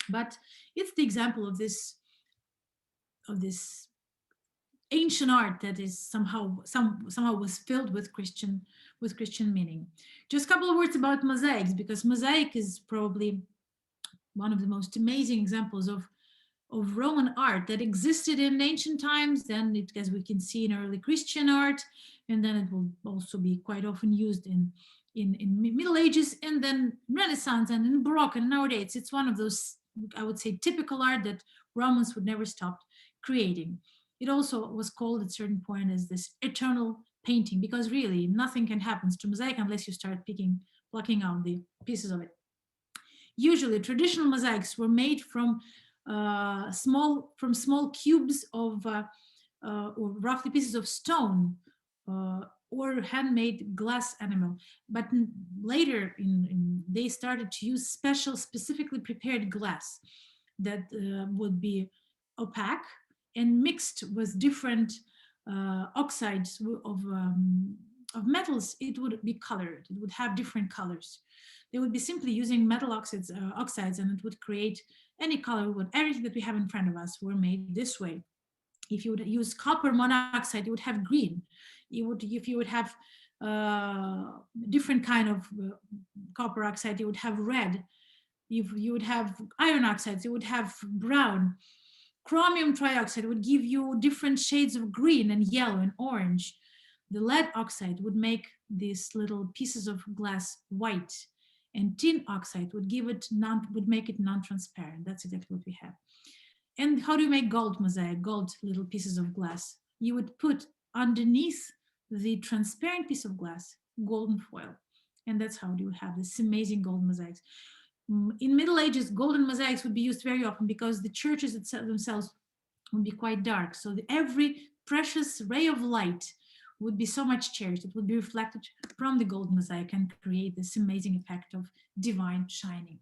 But it's the example of this ancient art that is somehow was filled with Christian meaning. Just a couple of words about mosaics, because mosaic is probably one of the most amazing examples of Roman art that existed in ancient times. Then it, as we can see, in early Christian art, and then it will also be quite often used in Middle Ages, and then Renaissance, and in Baroque, and nowadays. It's one of those, I would say, typical art that Romans would never stop creating. It also was called at a certain point as this eternal painting, because really nothing can happen to mosaic unless you start plucking out the pieces of it. Usually traditional mosaics were made from small cubes of or roughly pieces of stone or handmade glass enamel. But later they started to use specifically prepared glass that would be opaque and mixed with different oxides of metals. It would be colored. It would have different colors. They would be simply using metal oxides, and it would create any color. Everything that we have in front of us were made this way. If you would use copper monoxide, you would have green. If you would have different kind of copper oxide, you would have red. If you would have iron oxides, you would have brown. Chromium trioxide would give you different shades of green and yellow and orange. The lead oxide would make these little pieces of glass white, and tin oxide would make it non-transparent. That's exactly what we have. And how do you make gold mosaic? Gold little pieces of glass. You would put underneath the transparent piece of glass golden foil, and that's how you have this amazing gold mosaics. In Middle Ages, golden mosaics would be used very often because the churches themselves would be quite dark. So every precious ray of light would be so much cherished. It would be reflected from the gold mosaic and create this amazing effect of divine shining.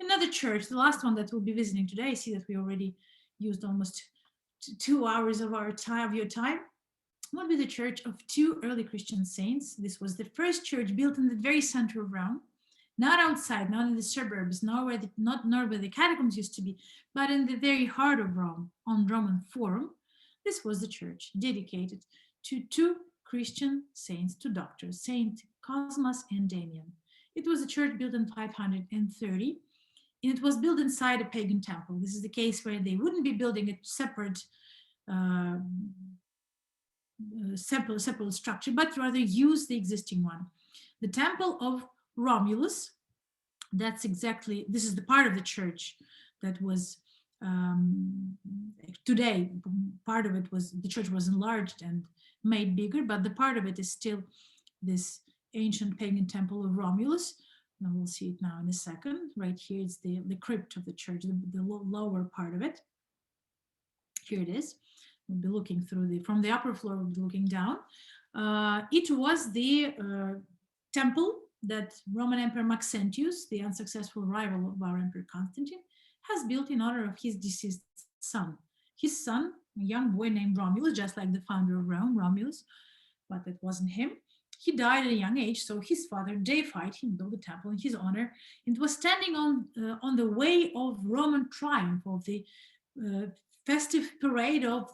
Another church, the last one that we'll be visiting today, I see that we already used almost 2 hours of your time, would be the church of two early Christian saints. This was the first church built in the very center of Rome, not outside, not in the suburbs, nor where the catacombs used to be, but in the very heart of Rome, on Roman Forum. This was the church dedicated to two Christian saints, two doctors, Saint Cosmas and Damian. It was a church built in 530, and it was built inside a pagan temple. This is the case where they wouldn't be building a separate structure, but rather use the existing one. The temple of Romulus, this is the part of the church that was today, part of it was, the church was enlarged and made bigger, but the part of it is still this ancient pagan temple of Romulus. And we'll see it now in a second. Right here is the crypt of the church, the lower part of it. Here it is. We'll be looking through from the upper floor, we'll be looking down. It was the temple that Roman Emperor Maxentius, the unsuccessful rival of our Emperor Constantine, has built in honor of his deceased son. His son, a young boy named Romulus, just like the founder of Rome, Romulus, but it wasn't him. He died at a young age, so his father deified him, built a temple in his honor. It was standing on the way of Roman triumph, of the festive parade of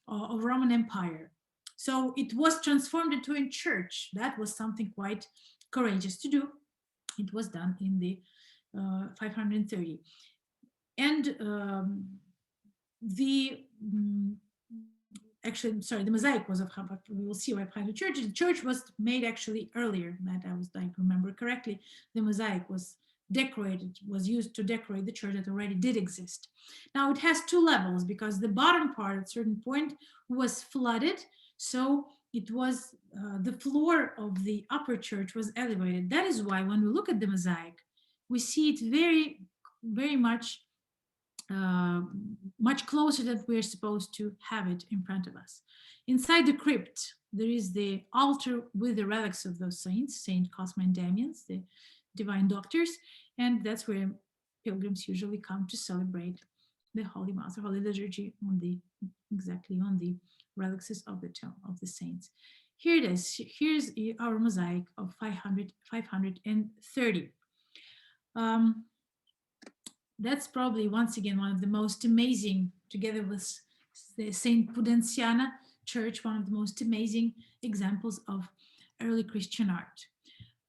Roman Empire. So it was transformed into a church. That was something quite courageous to do. It was done in the 530. And the mosaic was of, we will see right behind the church. The church was made actually earlier, that I remember correctly. The mosaic was decorated, was used to decorate the church that already did exist. Now it has two levels because the bottom part at a certain point was flooded. So it was, the floor of the upper church was elevated. That is why when we look at the mosaic, we see it very, very much closer than we're supposed to have it in front of us. Inside the crypt, there is the altar with the relics of those saints, Saint Cosma and Damian, the divine doctors, and that's where pilgrims usually come to celebrate the Holy Mass or Holy Liturgy on the relics of the saints. Here it is. Here's our mosaic of 530. That's probably, once again, one of the most amazing, together with the Saint Pudenziana Church, one of the most amazing examples of early Christian art.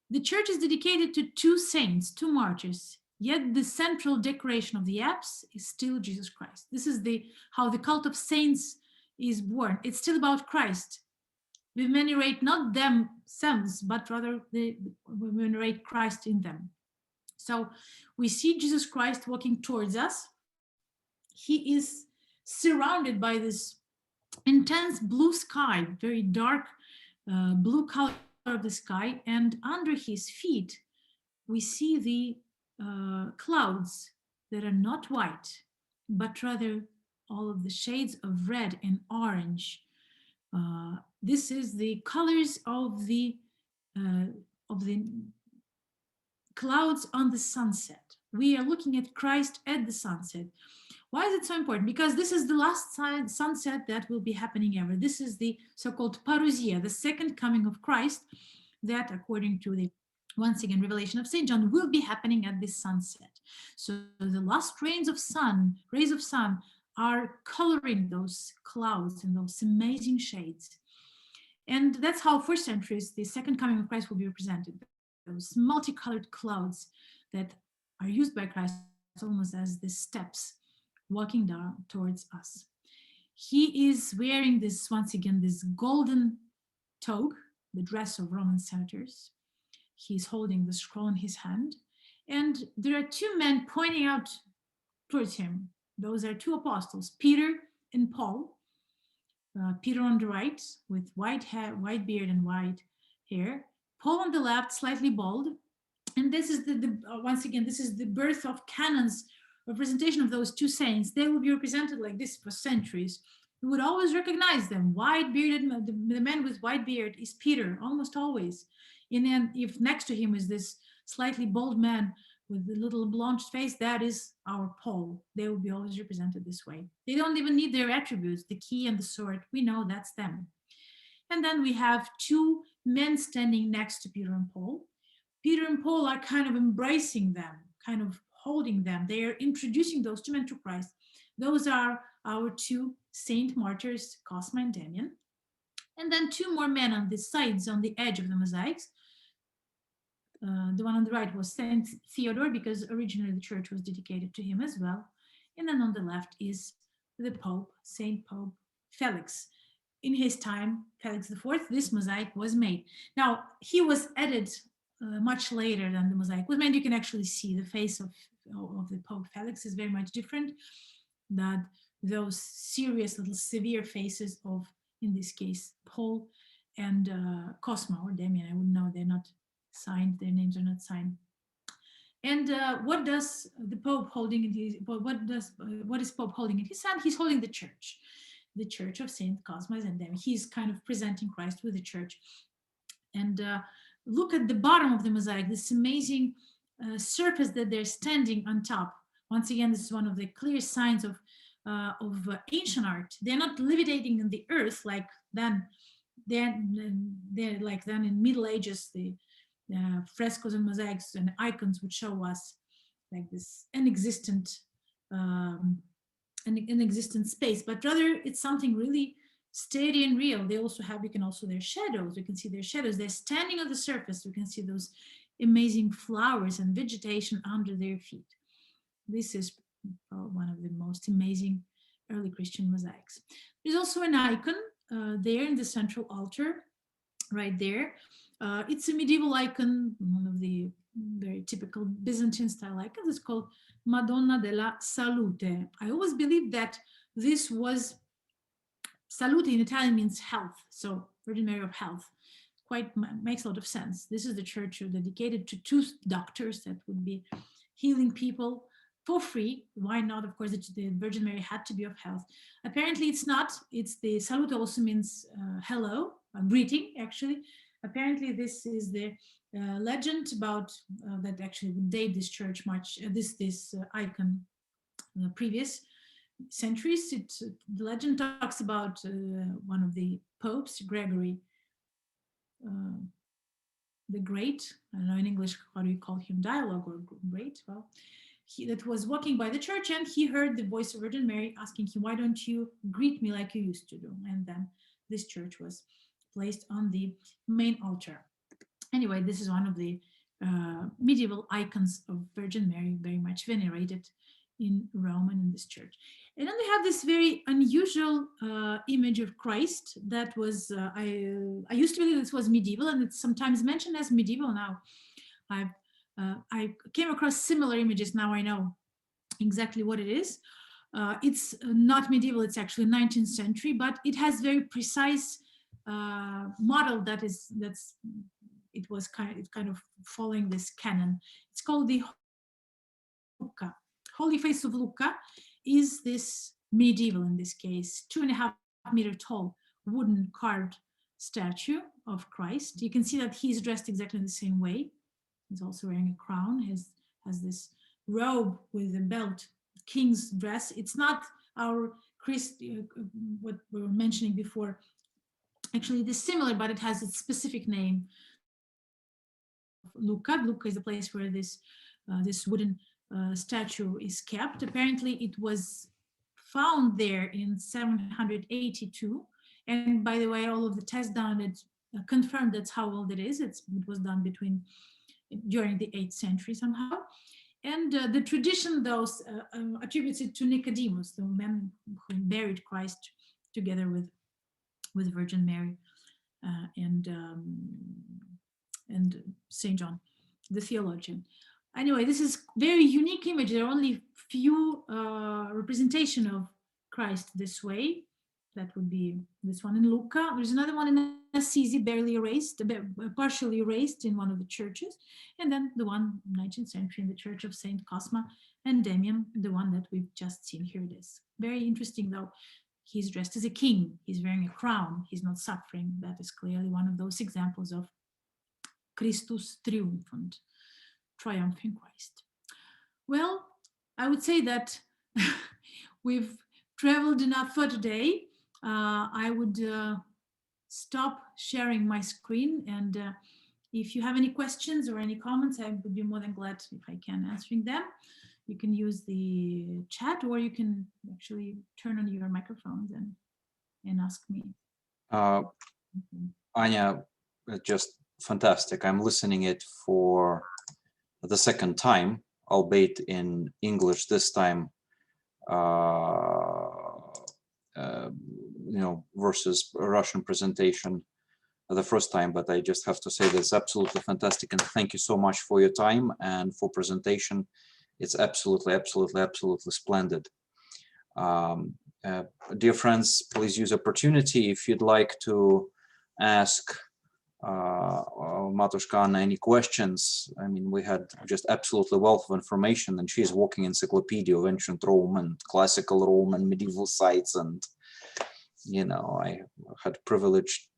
The church is dedicated to two saints, two martyrs, yet the central decoration of the apse is still Jesus Christ. This is how the cult of saints is born. It's still about Christ. We venerate not themselves, but rather we venerate Christ in them. So we see Jesus Christ walking towards us. He is surrounded by this intense blue sky, very dark blue color of the sky, and under his feet we see the clouds that are not white, but rather all of the shades of red and orange. This is the colors of the clouds on the sunset. We are looking at Christ at the sunset. Why is it so important? Because this is the last sunset that will be happening ever. This is the so-called parousia, the second coming of Christ, that according to the, once again, revelation of St. John, will be happening at this sunset. So the last rays of sun are coloring those clouds in those amazing shades. And that's how for centuries the second coming of Christ will be represented. Those multicolored clouds that are used by Christ almost as the steps walking down towards us. He is wearing this, once again, this golden toga, the dress of Roman senators. He's holding the scroll in his hand. And there are two men pointing out towards him. Those are two apostles, Peter and Paul. Peter on the right with white hair, white beard and white hair. Paul on the left, slightly bald. And this is once again, this is the birth of canons representation of those two saints. They will be represented like this for centuries. You would always recognize them. White bearded, the man with white beard is Peter, almost always. And then if next to him is this slightly bald man with the little blanched face, that is our Paul. They will be always represented this way. They don't even need their attributes, the key and the sword. We know that's them. And then we have two men standing next to Peter and Paul. Peter and Paul are kind of embracing them, kind of holding them. They are introducing those two men to Christ. Those are our two saint martyrs, Cosma and Damian. And then two more men on the sides, on the edge of the mosaics. The one on the right was Saint Theodore, because originally the church was dedicated to him as well. And then on the left is the Pope, Saint Pope Felix. In his time, Felix IV, this mosaic was made. Now, he was added much later than the mosaic was made. You can actually see the face of the Pope Felix is very much different than those serious little severe faces of, in this case, Paul and Cosma or Damien. I wouldn't know, they're not signed, their names are not signed. And what does the Pope holding in his, what is Pope holding in his hand? He's holding the church of Saint Cosmas and Damian. He's kind of presenting Christ with the church. And look at the bottom of the mosaic, this amazing surface that they're standing on top. Once again, this is one of the clear signs of ancient art. They're not levitating in the earth like then. They're like then in Middle Ages, the frescoes and mosaics and icons would show us like this inexistent space, but rather it's something really steady and real. They also have, you can also their shadows. You can see their shadows. They're standing on the surface. You can see those amazing flowers and vegetation under their feet. This is one of the most amazing early Christian mosaics. There's also an icon there in the central altar, right there. It's a medieval icon, one of the very typical Byzantine style icons. It's called Madonna De La Salute. I always believed that this was, salute in Italian means health, so Virgin Mary of Health. Quite makes a lot of sense. This is the church dedicated to two doctors that would be healing people for free. Why not? Of course, the Virgin Mary had to be of health. Apparently it's not. It's the salute also means hello, greeting actually. Apparently this is the legend about that actually would date this church much, this icon previous centuries. The legend talks about one of the popes, Gregory the Great. I don't know in English, how do you call him, dialogue or great? Well, that was walking by the church and he heard the voice of Virgin Mary asking him, why don't you greet me like you used to do? And then this church was placed on the main altar. Anyway, this is one of the medieval icons of Virgin Mary, very much venerated in Rome and in this church. And then we have this very unusual image of Christ that was, I used to believe this was medieval, and it's sometimes mentioned as medieval now. I came across similar images, now I know exactly what it is. It's not medieval, it's actually 19th century, but it has very precise model it was kind of following this canon. It's called the Lucca. Holy Face of Lucca is this medieval, in this case, 2.5 meter tall wooden carved statue of Christ. You can see that he's dressed exactly the same way. He's also wearing a crown, has this robe with a belt, king's dress. It's not our what we were mentioning before. Actually, it is similar, but it has its specific name. Lucca. Lucca is the place where this wooden statue is kept. Apparently, it was found there in 782. And by the way, all of the tests done it confirmed that's how old it is. It was done during the 8th century somehow. And the tradition, those attributes it to Nicodemus, the man who buried Christ together with Virgin Mary and Saint John, the theologian. Anyway, this is very unique image. There are only few representation of Christ this way. That would be this one in Lucca. There's another one in Assisi, barely erased, partially erased in one of the churches. And then the one 19th century in the Church of Saint Cosma and Damian, the one that we've just seen. Here it is. Very interesting though. he's dressed as a king. He's wearing a crown. He's not suffering. That is clearly one of those examples of Christus triumphant, triumphing Christ. Well, I would say that we've traveled enough for today. I would stop sharing my screen, and if you have any questions or any comments, I would be more than glad if I can answering them. You can use the chat, or you can actually turn on your microphones and ask me. Anya, just fantastic. I'm listening it for the second time, albeit in English this time, versus a Russian presentation the first time. But I just have to say that's absolutely fantastic, and thank you so much for your time and for presentation. It's absolutely splendid. Dear friends, please use opportunity if you'd like to ask Matushka any questions. I mean, we had just absolutely wealth of information, and she's walking encyclopedia of ancient Rome and classical Rome and medieval sites. And I had privilege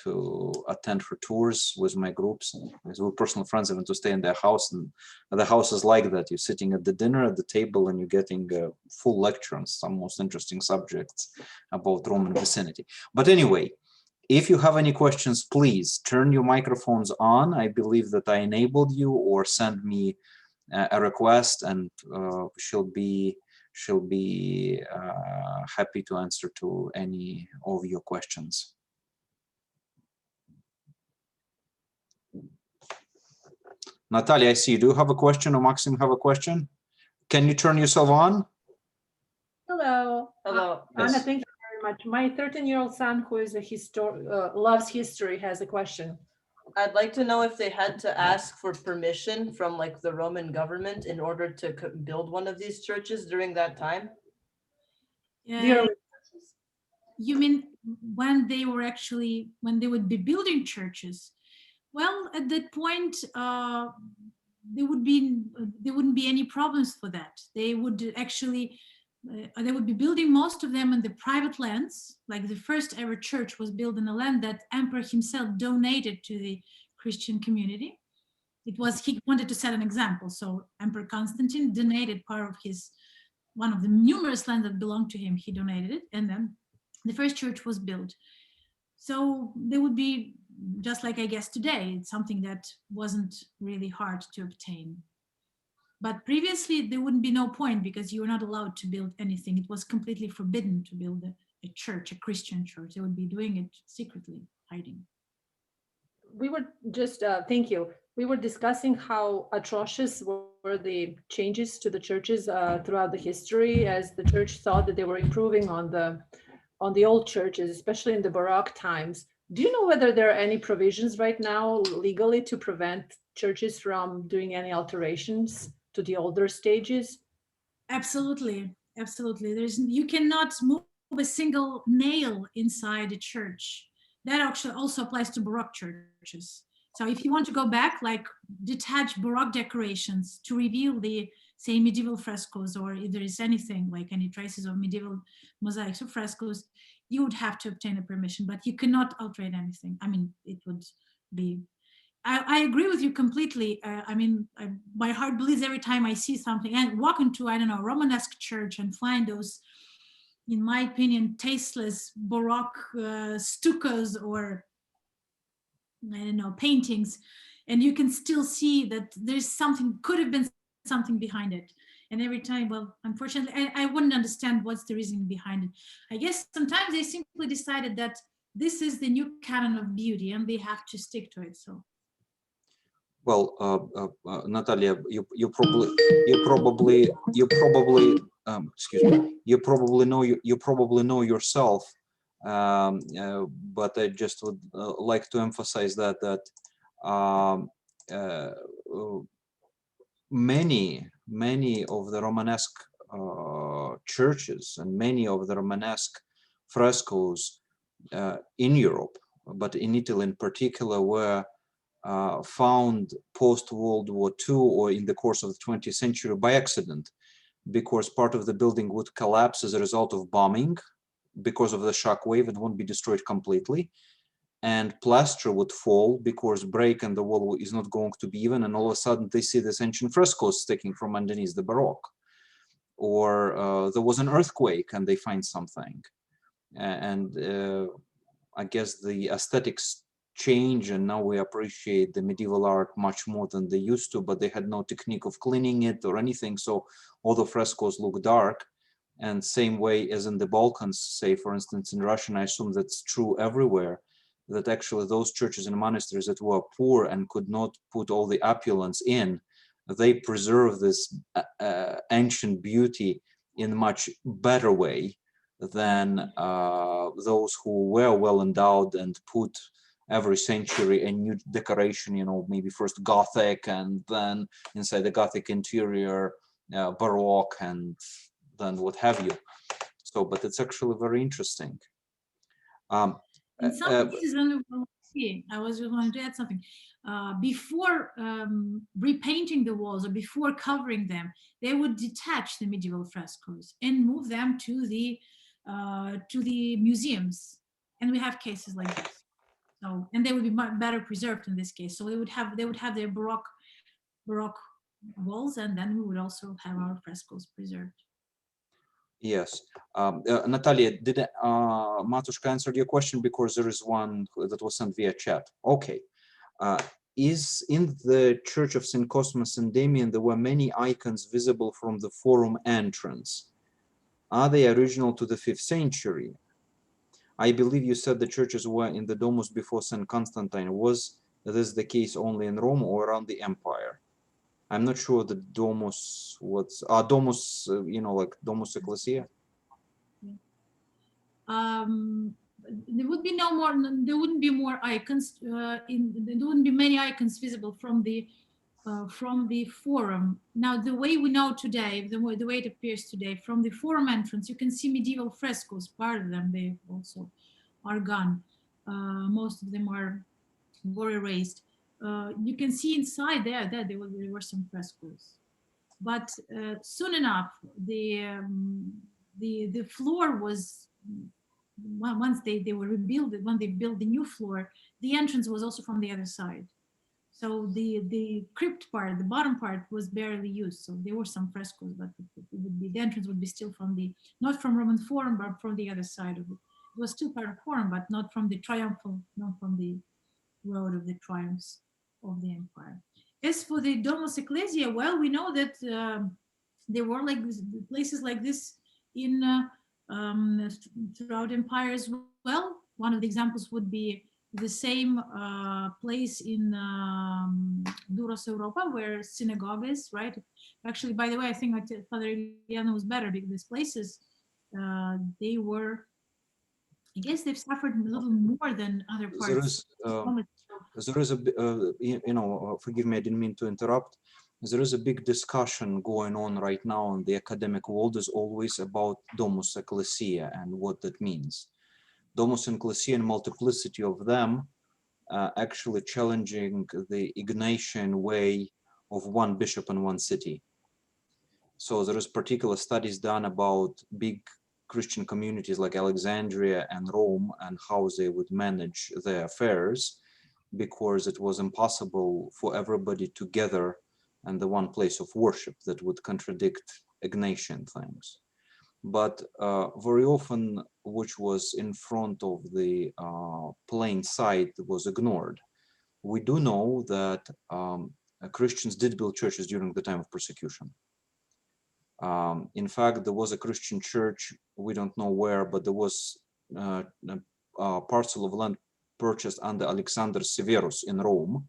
to attend her tours with my groups, and with personal friends, even to stay in their house. And the house is like that. You're sitting at the dinner at the table, and you're getting a full lecture on some most interesting subjects about Roman vicinity. But anyway, if you have any questions, please turn your microphones on. I believe that I enabled you, or send me a request, and she'll be happy to answer to any of your questions. Natalia, I see you. Do you have a question, or Maxim have a question? Can you turn yourself on? Hello. Hello. Anna, Yes. thank you very much. My 13-year-old son, who is loves history, has a question. I'd like to know if they had to ask for permission from like the Roman government in order to build one of these churches during that time. The early churches. You mean when they would be building churches? Well, at that point, there wouldn't be any problems for that. They would actually, they would be building most of them on the private lands. Like the first ever church was built on a land that Emperor himself donated to the Christian community. He wanted to set an example. So Emperor Constantine donated part of one of the numerous lands that belonged to him. He donated it, and then the first church was built. So they would be just like, I guess, today. It's something that wasn't really hard to obtain. But previously, there wouldn't be no point, because you were not allowed to build anything. It was completely forbidden to build a church, a Christian church. They would be doing it secretly, hiding. We were just, thank you. We were discussing how atrocious were the changes to the churches throughout the history, as the church thought that they were improving on the old churches, especially in the Baroque times. Do you know whether there are any provisions right now legally to prevent churches from doing any alterations to the older stages? Absolutely, absolutely. You cannot move a single nail inside a church. That actually also applies to Baroque churches. So if you want to go back, like detach Baroque decorations to reveal the, say, medieval frescoes, or if there is anything like any traces of medieval mosaics or frescoes, you would have to obtain a permission, but you cannot alter anything. I mean, it would be, I agree with you completely. My heart bleeds every time I see something and walk into, I don't know, Romanesque church and find those, in my opinion, tasteless Baroque stuccos or, I don't know, paintings, and you can still see that there's something, could have been something behind it. And every time, well, unfortunately, I wouldn't understand what's the reason behind it. I guess sometimes they simply decided that this is the new canon of beauty and they have to stick to it. So. Well, Natalia, you probably know yourself, but I just would like to emphasize that many of the Romanesque churches and many of the Romanesque frescoes in Europe, but in Italy in particular, were found post-World War II or in the course of the 20th century by accident. because part of the building would collapse as a result of bombing because of the shock wave and won't be destroyed completely. And plaster would fall because break in the wall is not going to be even, and all of a sudden they see this ancient frescoes sticking from underneath the Baroque. Or there was an earthquake and they find something. And I guess the aesthetics change, and now we appreciate the medieval art much more than they used to, but they had no technique of cleaning it or anything, so all the frescoes look dark. And same way as in the Balkans, say for instance in Russia, and I assume that's true everywhere, that actually those churches and monasteries that were poor and could not put all the opulence in, they preserve this ancient beauty in a much better way than those who were well endowed and put every century a new decoration, you know, maybe first Gothic and then inside the Gothic interior, Baroque, and then what have you. So, but it's actually very interesting. In some cases, I was going to add something. Before repainting the walls or before covering them, they would detach the medieval frescoes and move them to the museums. And we have cases like this. So, and they would be much better preserved in this case. So they would have their Baroque walls, and then we would also have our frescoes preserved. Yes. Natalia, did Matushka answer your question? Because there is one that was sent via chat. Okay. Is in the Church of St. Cosmas and Damian, there were many icons visible from the forum entrance. Are they original to the 5th century? I believe you said the churches were in the Domus before St. Constantine. Was this the case only in Rome or around the empire? I'm not sure the Domus was, Domus, you know, like Domus Ecclesia. There would be no more. There wouldn't be more icons. There wouldn't be many icons visible from the forum. Now, the way we know today, the way it appears today, from the forum entrance, you can see medieval frescoes. Part of them, they also are gone. Most of them were erased. You can see inside there that there were some frescoes, but soon enough, the floor was, once they were rebuilt, when they built the new floor, the entrance was also from the other side. So the crypt part, the bottom part, was barely used. So there were some frescoes, but the entrance would be still from not from Roman Forum, but from the other side of it. It was still part of Forum, but not from the triumphal, not from the road of the triumphs of the empire. As for the Domus Ecclesia, well, we know that there were places like this in throughout empire as well. One of the examples would be the same place in Duros Europa, where synagogue is, right? Actually, by the way, I think Father Iliana was better, because these places, they were, I guess they've suffered a little more than other parts. There is a, you know, forgive me, I didn't mean to interrupt. There is a big discussion going on right now in the academic world, is always about Domus Ecclesia and what that means. Domus Ecclesia and multiplicity of them actually challenging the Ignatian way of one bishop in one city. So there is particular studies done about big Christian communities like Alexandria and Rome and how they would manage their affairs, because it was impossible for everybody to gather in the one place of worship. That would contradict Ignatian things. But very often, which was in front of the plain sight, was ignored. We do know that Christians did build churches during the time of persecution. In fact, there was a Christian church, we don't know where, but there was a parcel of land purchased under Alexander Severus in Rome.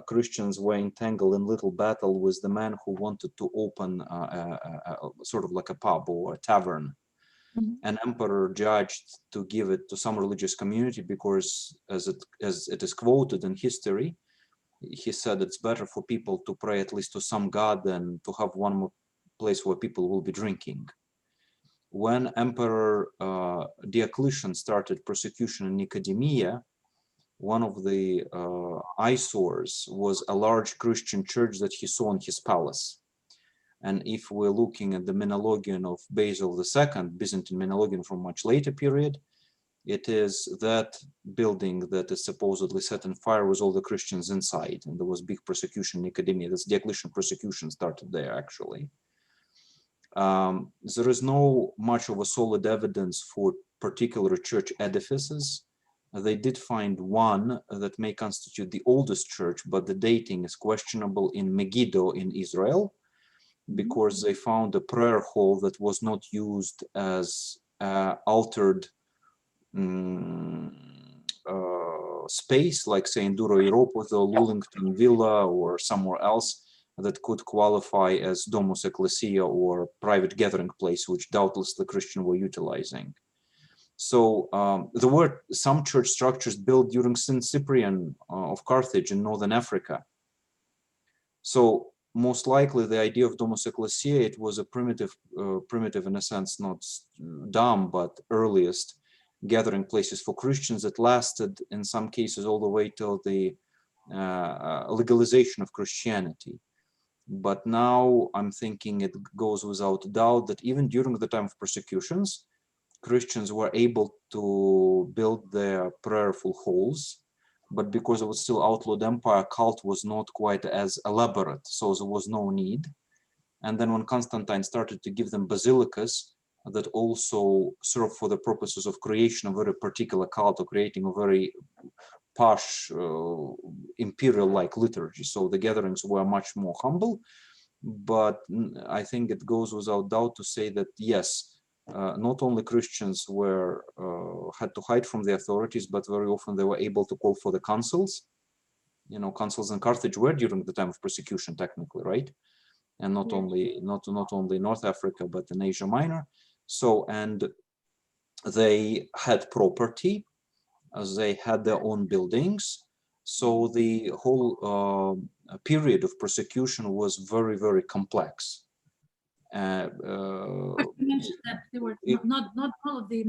Christians were entangled in little battle with the man who wanted to open sort of like a pub or a tavern. Mm-hmm. An emperor judged to give it to some religious community because, as it is quoted in history, he said it's better for people to pray at least to some god than to have one more place where people will be drinking. When Emperor Diocletian started persecution in Nicomedia, one of the eyesores was a large Christian church that he saw in his palace. And if we're looking at the Menologion of Basil II, Byzantine Menologion from much later period, it is that building that is supposedly set on fire with all the Christians inside. And there was big persecution in Academia. That's Diocletian persecution started there, actually. There is no much of a solid evidence for particular church edifices. They did find one that may constitute the oldest church, but the dating is questionable in Megiddo in Israel, because they found a prayer hall that was not used as altered space, like say in Duro Europos or Lullington Villa or somewhere else that could qualify as Domus Ecclesia or private gathering place, which doubtless the Christians were utilizing. So there were some church structures built during Saint Cyprian of Carthage in northern Africa. So most likely the idea of Domus Ecclesia, it was a primitive in a sense, not dumb, but earliest gathering places for Christians that lasted in some cases all the way till the legalization of Christianity. But now I'm thinking it goes without doubt that even during the time of persecutions, Christians were able to build their prayerful halls, but because it was still outlawed empire, cult was not quite as elaborate, so there was no need. And then when Constantine started to give them basilicas that also serve for the purposes of creation of a very particular cult, or creating a very posh imperial-like liturgy. So the gatherings were much more humble, but I think it goes without doubt to say that yes, not only Christians were had to hide from the authorities, but very often they were able to call for the consuls. You know, consuls in Carthage were during the time of persecution, technically, right? And not only North Africa, but in Asia Minor. So, and they had property, as they had their own buildings. So the whole period of persecution was very, very complex. You mentioned that there were not all of the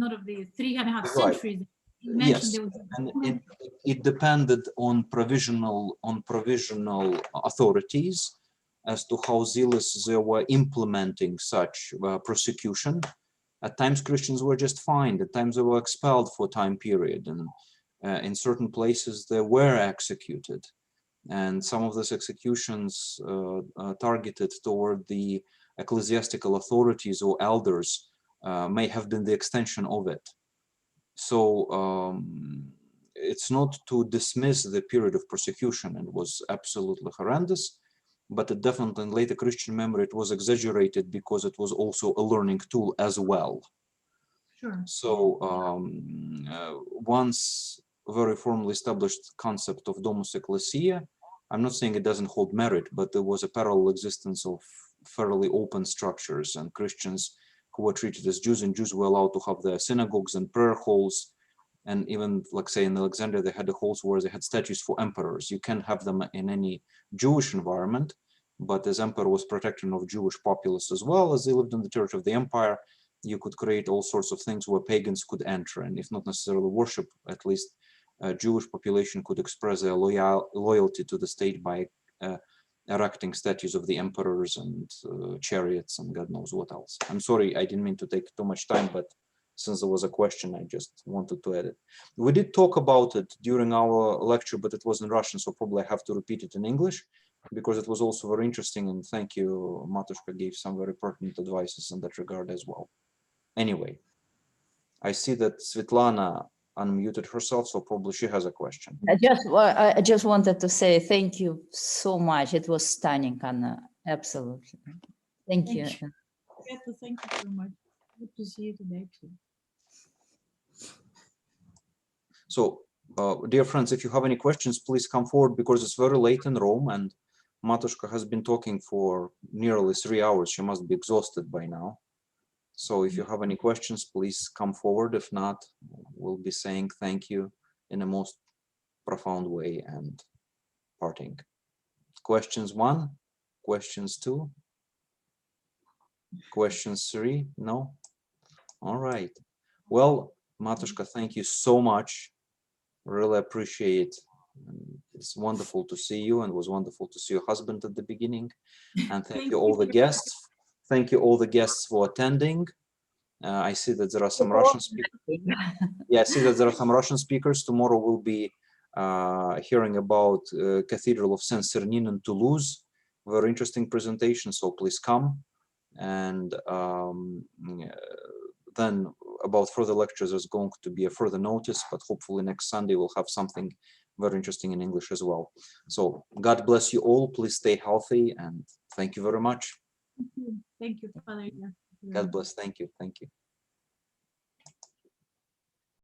3.5 Right. centuries. You mentioned Yes, there was and it depended on provisional authorities as to how zealous they were implementing such persecution. At times Christians were just fined, at times they were expelled for a time period, and in certain places they were executed. And some of these executions targeted toward the ecclesiastical authorities or elders may have been the extension of it. So it's not to dismiss the period of persecution, and it was absolutely horrendous, but it definitely in later Christian memory it was exaggerated because it was also a learning tool as well. Sure. So once very formally established concept of Domus Ecclesia, I'm not saying it doesn't hold merit, but there was a parallel existence of fairly open structures, and Christians who were treated as Jews, and Jews were allowed to have their synagogues and prayer halls. And even, like say in Alexandria, they had the halls where they had statues for emperors. You can't have them in any Jewish environment, but as emperor was protecting of Jewish populace as well, as they lived in the territory of the empire, you could create all sorts of things where pagans could enter, and if not necessarily worship, at least Jewish population could express their loyalty to the state by erecting statues of the emperors and chariots and God knows what else. I'm sorry, I didn't mean to take too much time, but since there was a question, I just wanted to add it. We did talk about it during our lecture, but it was in Russian, so probably I have to repeat it in English, because it was also very interesting, and thank you, Matushka gave some very pertinent advices in that regard as well. Anyway, I see that Svetlana unmuted herself, so probably she has a question. I just wanted to say thank you so much. It was stunning, Anna. Absolutely. Thank you. Thank you so much. Good to see you today too. So, dear friends, if you have any questions, please come forward, because it's very late in Rome, and Matushka has been talking for nearly 3 hours. She must be exhausted by now. So if you have any questions, please come forward. If not, we'll be saying thank you in a most profound way and parting. Questions 1, questions 2, questions 3, no? All right. Well, Matushka, thank you so much. Really appreciate it's wonderful to see you, and it was wonderful to see your husband at the beginning. And thank Thank you all you. the guests. Thank you all the guests for attending. I see that there are some Russian speakers. Yeah, I see that there are some Russian speakers. Tomorrow we'll be hearing about Cathedral of Saint-Cernin in Toulouse. Very interesting presentation, so please come. And then about further lectures, there's going to be a further notice, but hopefully next Sunday we'll have something very interesting in English as well. So God bless you all. Please stay healthy, and thank you very much. Thank you, Father. God bless. Thank you. Thank you.